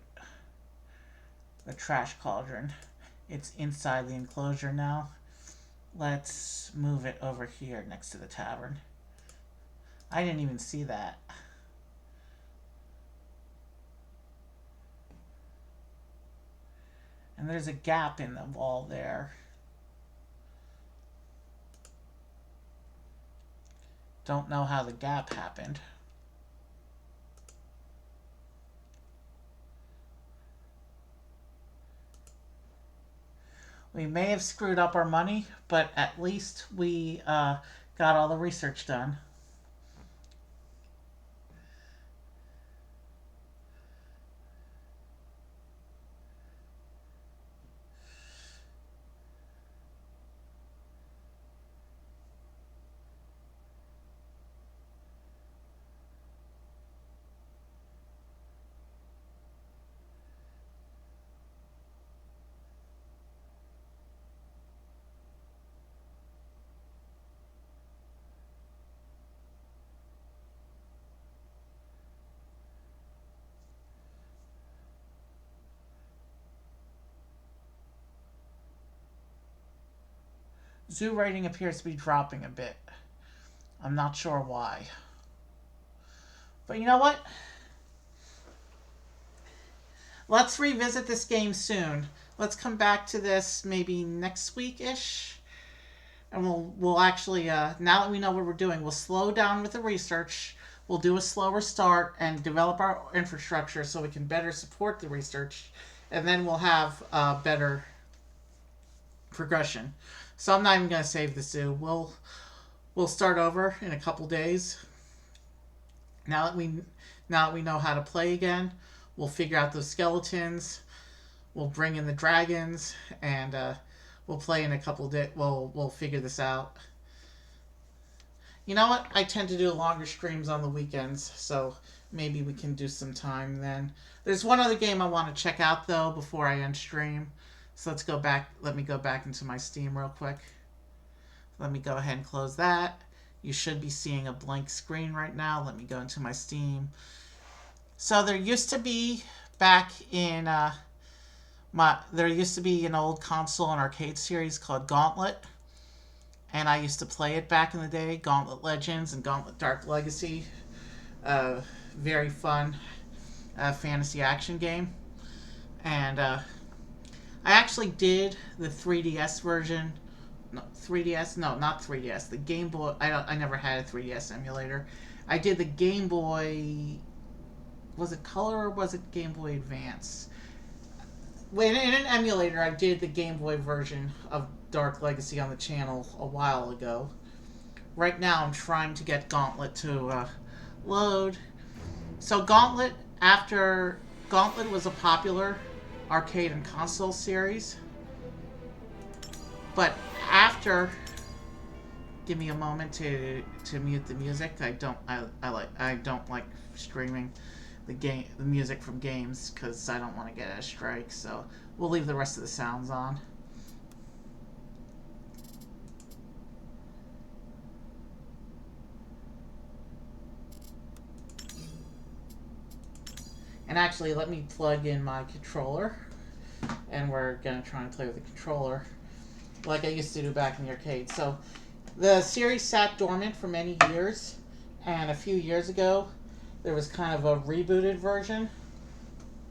The trash cauldron. It's inside the enclosure now. Let's move it over here next to the tavern. I didn't even see that. And there's a gap in the wall there. Don't know how the gap happened. We may have screwed up our money, but at least we got all the research done. Zoo rating appears to be dropping a bit. I'm not sure why. But you know what? Let's revisit this game soon. Let's come back to this maybe next week-ish. And we'll actually, now that we know what we're doing, we'll slow down with the research. We'll do a slower start and develop our infrastructure so we can better support the research. And then we'll have better progression. So I'm not even going to save the zoo. We'll start over in a couple days. Now that we know how to play again, we'll figure out those skeletons. We'll bring in the dragons, and we'll play in a couple days. We'll figure this out. You know what? I tend to do longer streams on the weekends, so maybe we can do some time then. There's one other game I want to check out though before I end stream. So let's go back. Let me go back into my Steam real quick. Let me go ahead and close that. You should be seeing a blank screen right now. Let me go into my Steam. So there used to be back in there used to be an old console and arcade series called Gauntlet, and I used to play it back in the day. Gauntlet Legends and Gauntlet Dark Legacy. Very fun fantasy action game, and I actually did the 3DS version. No, 3DS? No, not 3DS. The Game Boy. I never had a 3DS emulator. I did the Game Boy. Was it Color or was it Game Boy Advance? In an emulator, I did the Game Boy version of Dark Legacy on the channel a while ago. Right now, I'm trying to get Gauntlet to load. So Gauntlet was a popular arcade and console series, but after, give me a moment to mute the music. I don't like streaming the music from games because I don't want to get a strike. So we'll leave the rest of the sounds on. And actually, let me plug in my controller, and we're going to try and play with the controller like I used to do back in the arcade. So the series sat dormant for many years, and a few years ago there was kind of a rebooted version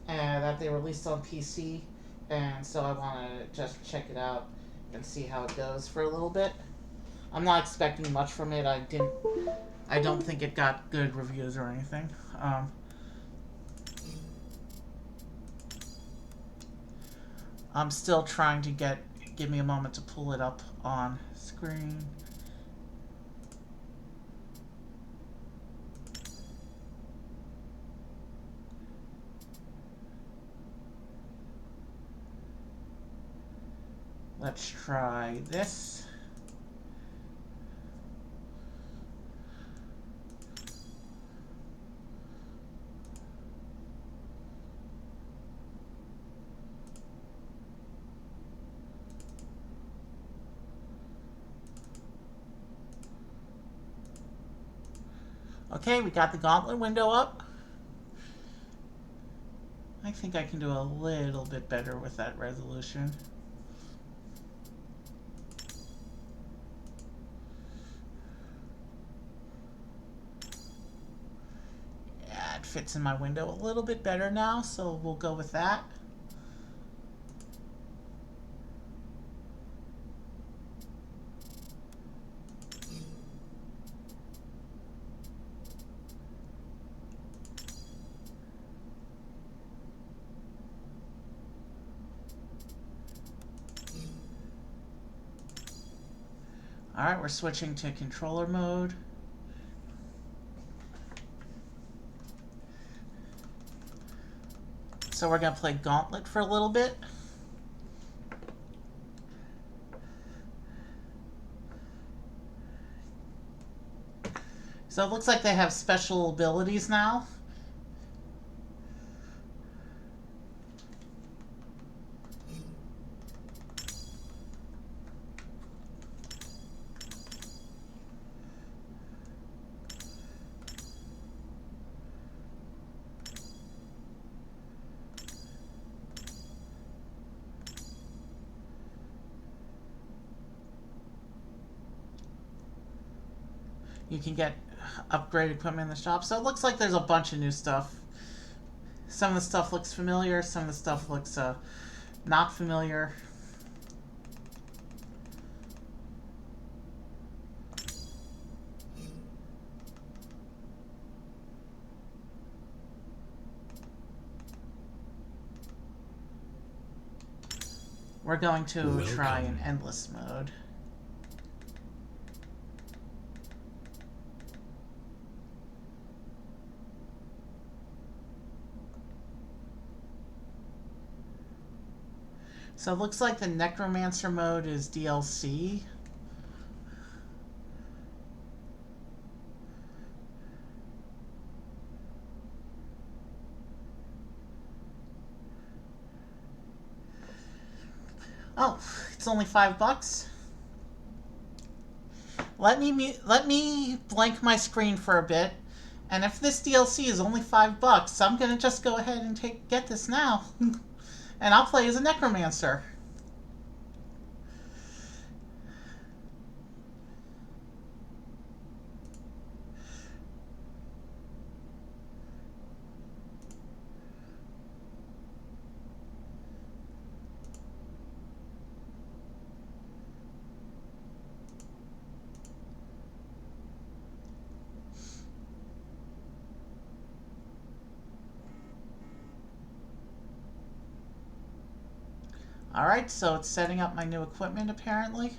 that they released on PC, and so I want to just check it out and see how it goes for a little bit. I'm not expecting much from it. I don't think it got good reviews or anything. I'm still trying to give me a moment to pull it up on screen. Let's try this. Okay, we got the Gauntlet window up. I think I can do a little bit better with that resolution. Yeah, it fits in my window a little bit better now, so we'll go with that. Alright, we're switching to controller mode. So we're going to play Gauntlet for a little bit. So it looks like they have special abilities now. You can get upgrade equipment in the shop. So it looks like there's a bunch of new stuff. Some of the stuff looks familiar, some of the stuff looks not familiar. We're going to try an endless mode. So it looks like the Necormancer mode is DLC. Oh, it's only $5. Let me blank my screen for a bit, and if this DLC is only $5, I'm gonna just go ahead and get this now, and I'll play as a Necormancer. Alright, so it's setting up my new equipment apparently.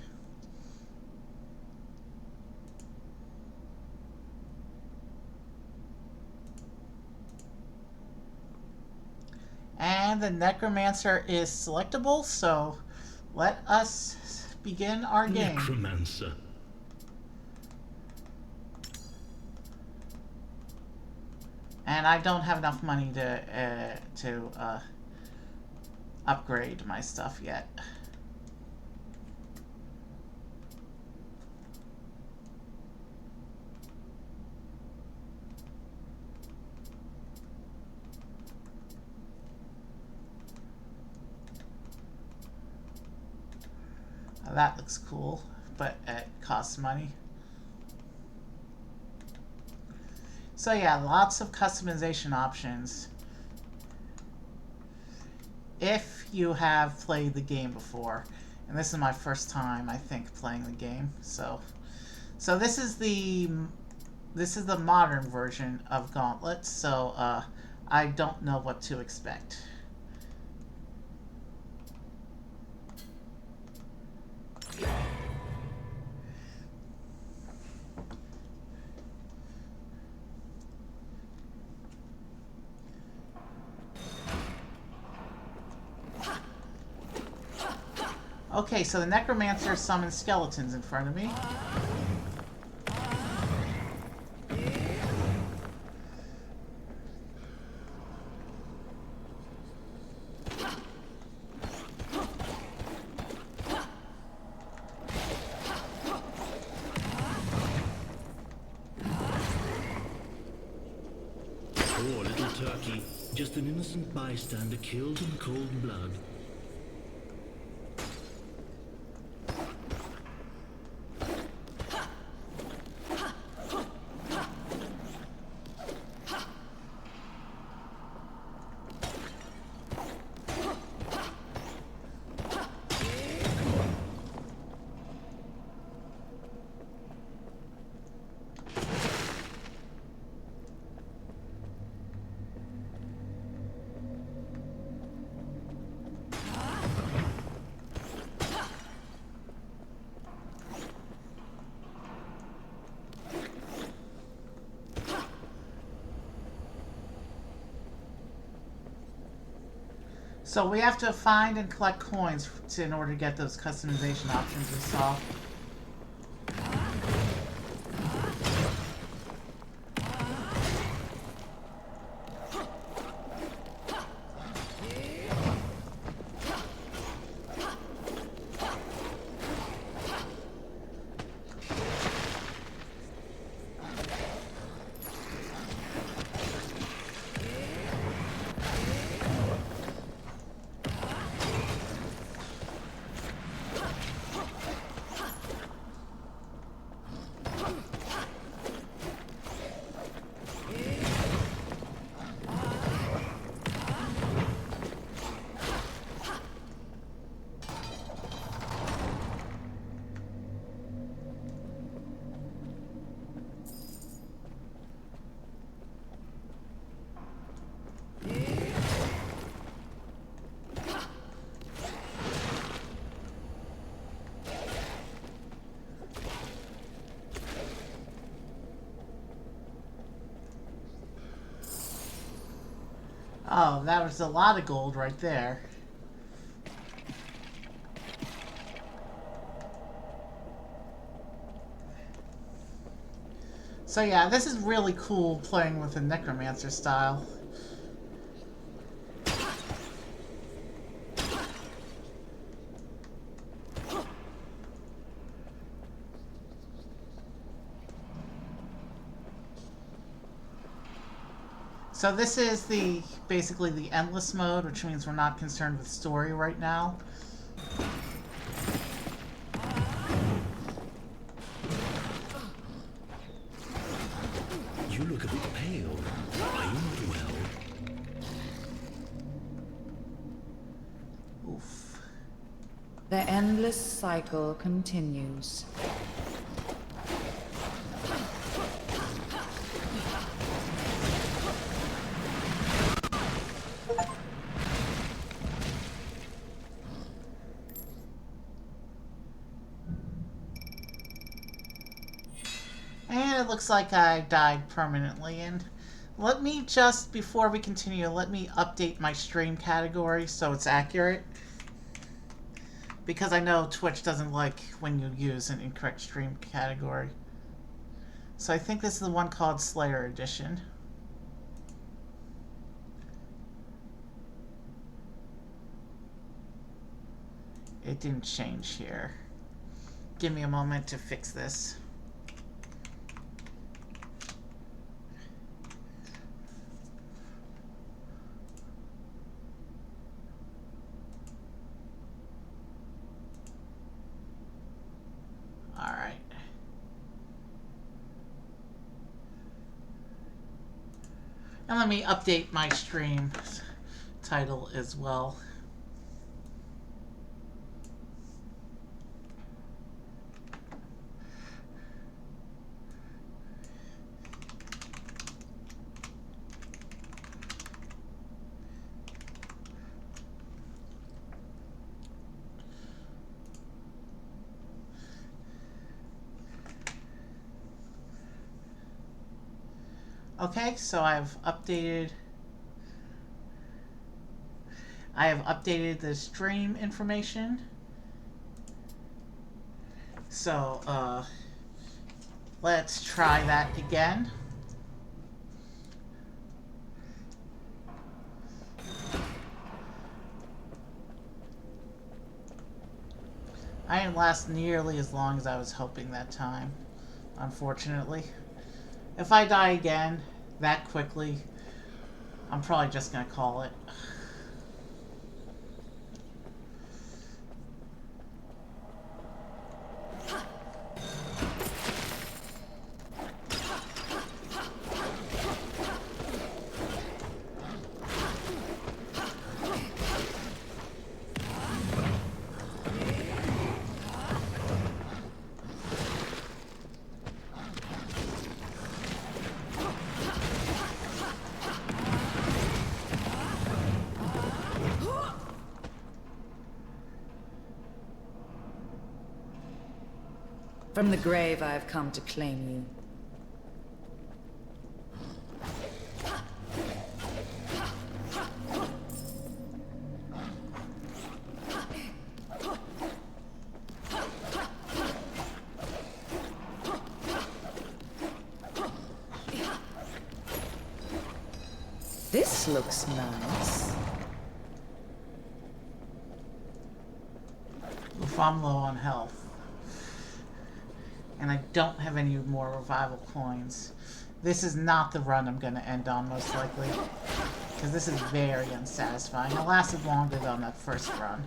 And the Necormancer is selectable, so let us begin our game. Necromancer. And I don't have enough money to upgrade my stuff yet. That looks cool, but it costs money. So yeah, lots of customization options if you have played the game before. And this is my first time, I think, playing the game. So this is the modern version of Gauntlet, so I don't know what to expect. Okay, so the Necromancer summons skeletons in front of me. Poor little turkey. Just an innocent bystander killed in cold blood. So we have to find and collect coins in order to get those customization options we saw. Oh, that was a lot of gold right there. So yeah, this is really cool playing with the Necromancer style. So this is basically the endless mode, which means we're not concerned with story right now. You look a bit pale. Are you not well? Oof. The endless cycle continues. And it looks like I died permanently. And let me just, before we continue, let me update my stream category so it's accurate. Because I know Twitch doesn't like when you use an incorrect stream category. So I think this is the one called Slayer Edition. It didn't change here. Give me a moment to fix this. Alright. And let me update my stream title as well. Okay, so I have updated the stream information. So let's try that again. I didn't last nearly as long as I was hoping that time, unfortunately. If I die again that quickly, I'm probably just gonna call it. From the grave, I have come to claim you. This looks nice. If I'm low on health. And I don't have any more revival coins. This is not the run I'm going to end on, most likely. Because this is very unsatisfying. It lasted longer than that first run.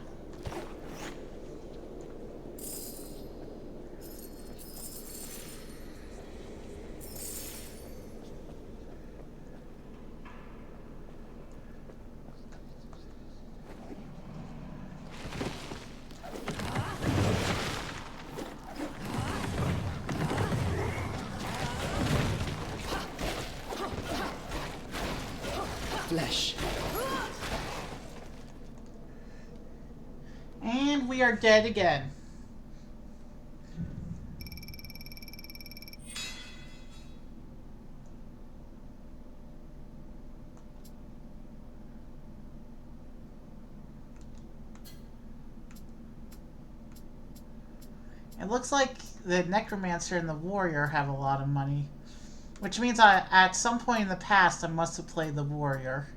Flesh. And we are dead again. It looks like the Necromancer and the Warrior have a lot of money. Which means at some point in the past, I must have played the Warrior.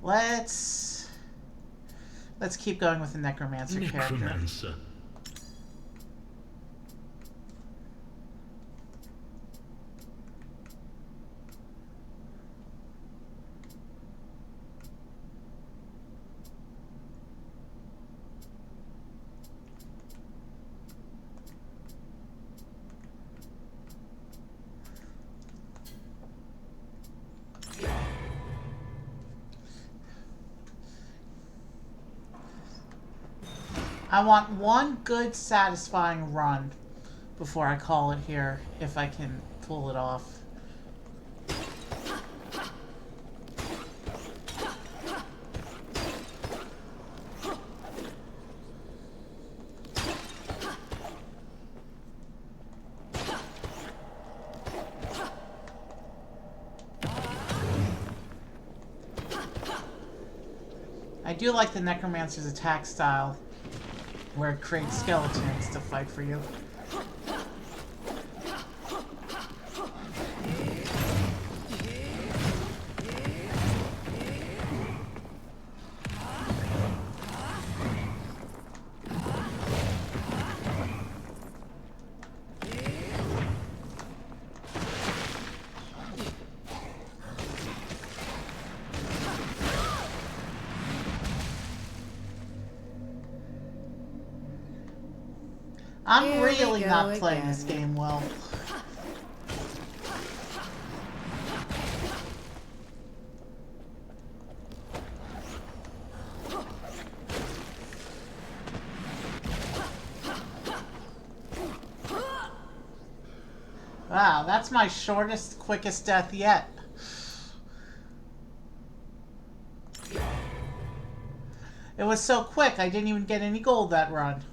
Let's keep going with the Necromancer character. Necromancer. I want one good, satisfying run before I call it here, if I can pull it off. I do like the Necromancer's attack style, where it creates skeletons to fight for you. I'm really not playing this game well. Wow, that's my shortest, quickest death yet. It was so quick, I didn't even get any gold that run.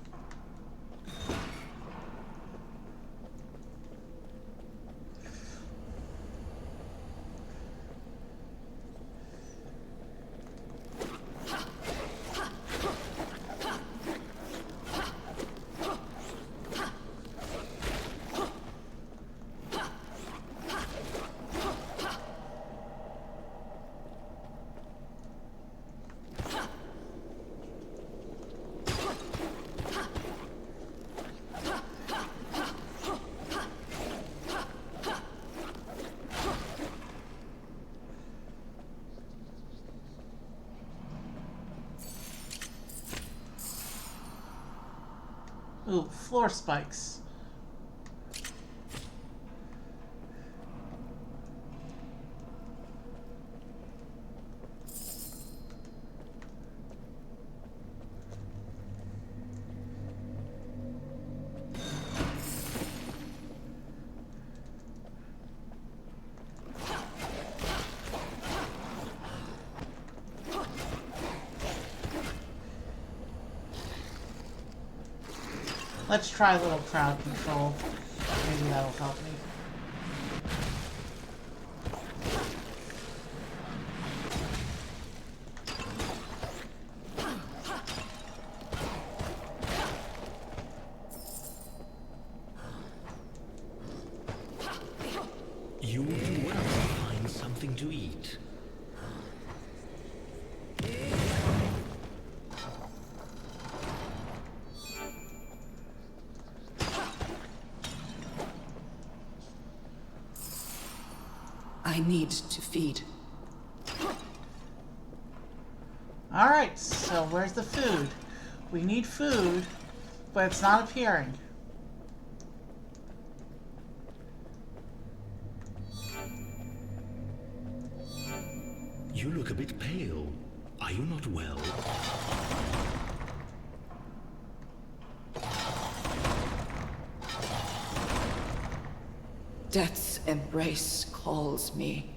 Ooh, floor spikes. Let's try a little crowd control. Maybe that'll help me. You will do well to find something to eat. I need to feed. Alright, so where's the food? We need food, but it's not appearing. You look a bit pale. Are you not well? Death's embrace calls me.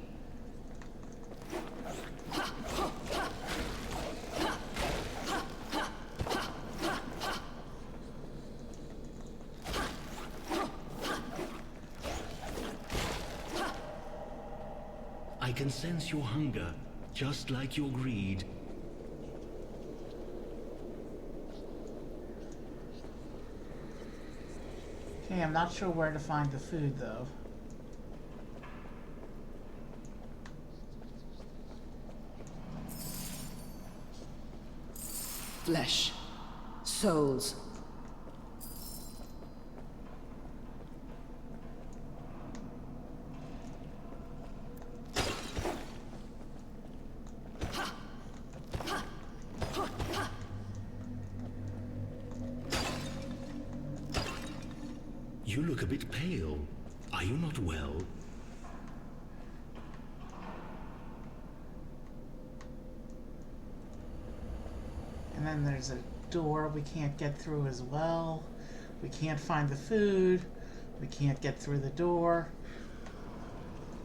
I can sense your hunger, just like your greed. Okay, I'm not sure where to find the food, though. Flesh. Souls. You look a bit pale. Are you not well? And then there's a door we can't get through as well. We can't find the food. We can't get through the door.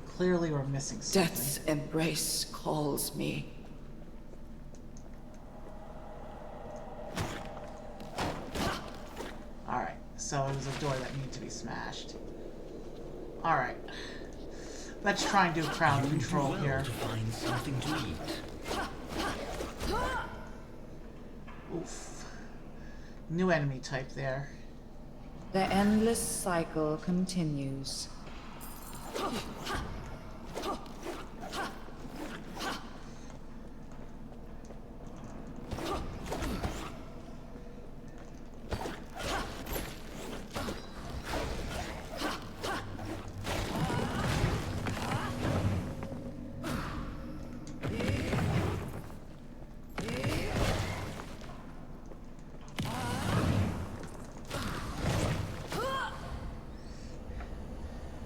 Clearly we're missing something. Death's embrace calls me. Alright, so it was a door that needed to be smashed. Alright. Let's try and do crowd control well here. to find something to eat. Oof. New enemy type there. The endless cycle continues.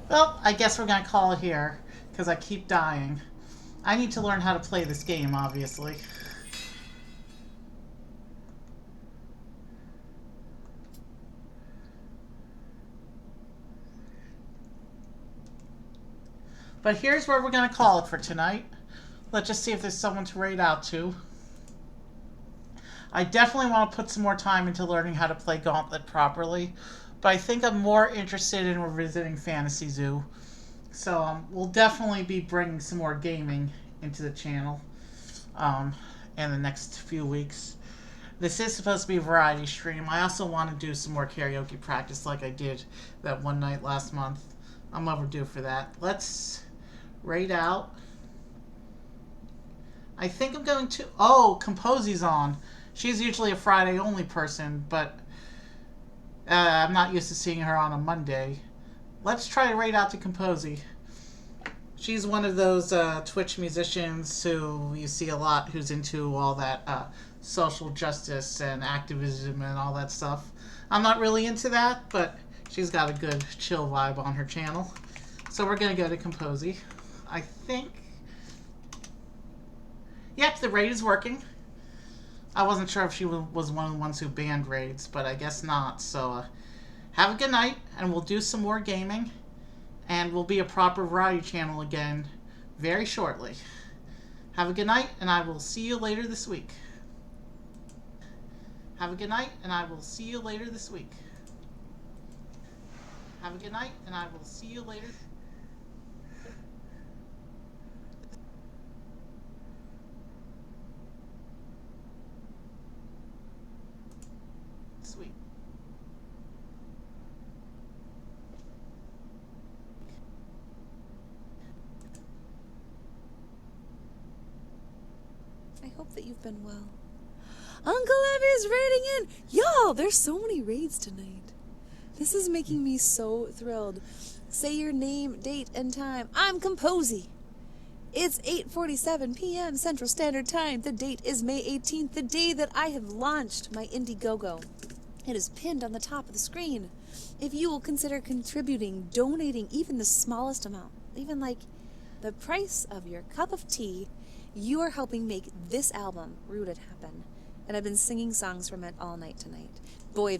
Well, I guess we're gonna call it here, because I keep dying. I need to learn how to play this game, obviously. But here's where we're gonna call it for tonight. Let's just see if there's someone to raid out to. I definitely want to put some more time into learning how to play Gauntlet properly. But I think I'm more interested in revisiting Fantasy Zoo. So we'll definitely be bringing some more gaming into the channel in the next few weeks. This is supposed to be a variety stream. I also want to do some more karaoke practice like I did that one night last month. I'm overdue for that. Let's raid out. I think I'm going to... Oh, Composie's on. She's usually a Friday only person, but... I'm not used to seeing her on a Monday. Let's try to raid out to Composie. She's one of those Twitch musicians who you see a lot, who's into all that social justice and activism and all that stuff. I'm not really into that, but she's got a good chill vibe on her channel. So we're going to go to Composy. I think... Yep, the raid is working. I wasn't sure if she was one of the ones who banned raids, but I guess not. So have a good night, and we'll do some more gaming. And we'll be a proper variety channel again very shortly. Have a good night, and I will see you later this week. Have a good night, and I will see you later this week. Have a good night, and I will see you later. This week. I hope that you've been well. Uncle Evie's raiding in! Y'all, there's so many raids tonight. This is making me so thrilled. Say your name, date, and time. I'm Composy. It's 8:47 p.m. Central Standard Time. The date is May 18th, the day that I have launched my Indiegogo. It is pinned on the top of the screen. If you will consider contributing, donating even the smallest amount, even like the price of your cup of tea, you are helping make this album, Rooted, happen. And I've been singing songs from it all night tonight. Boy,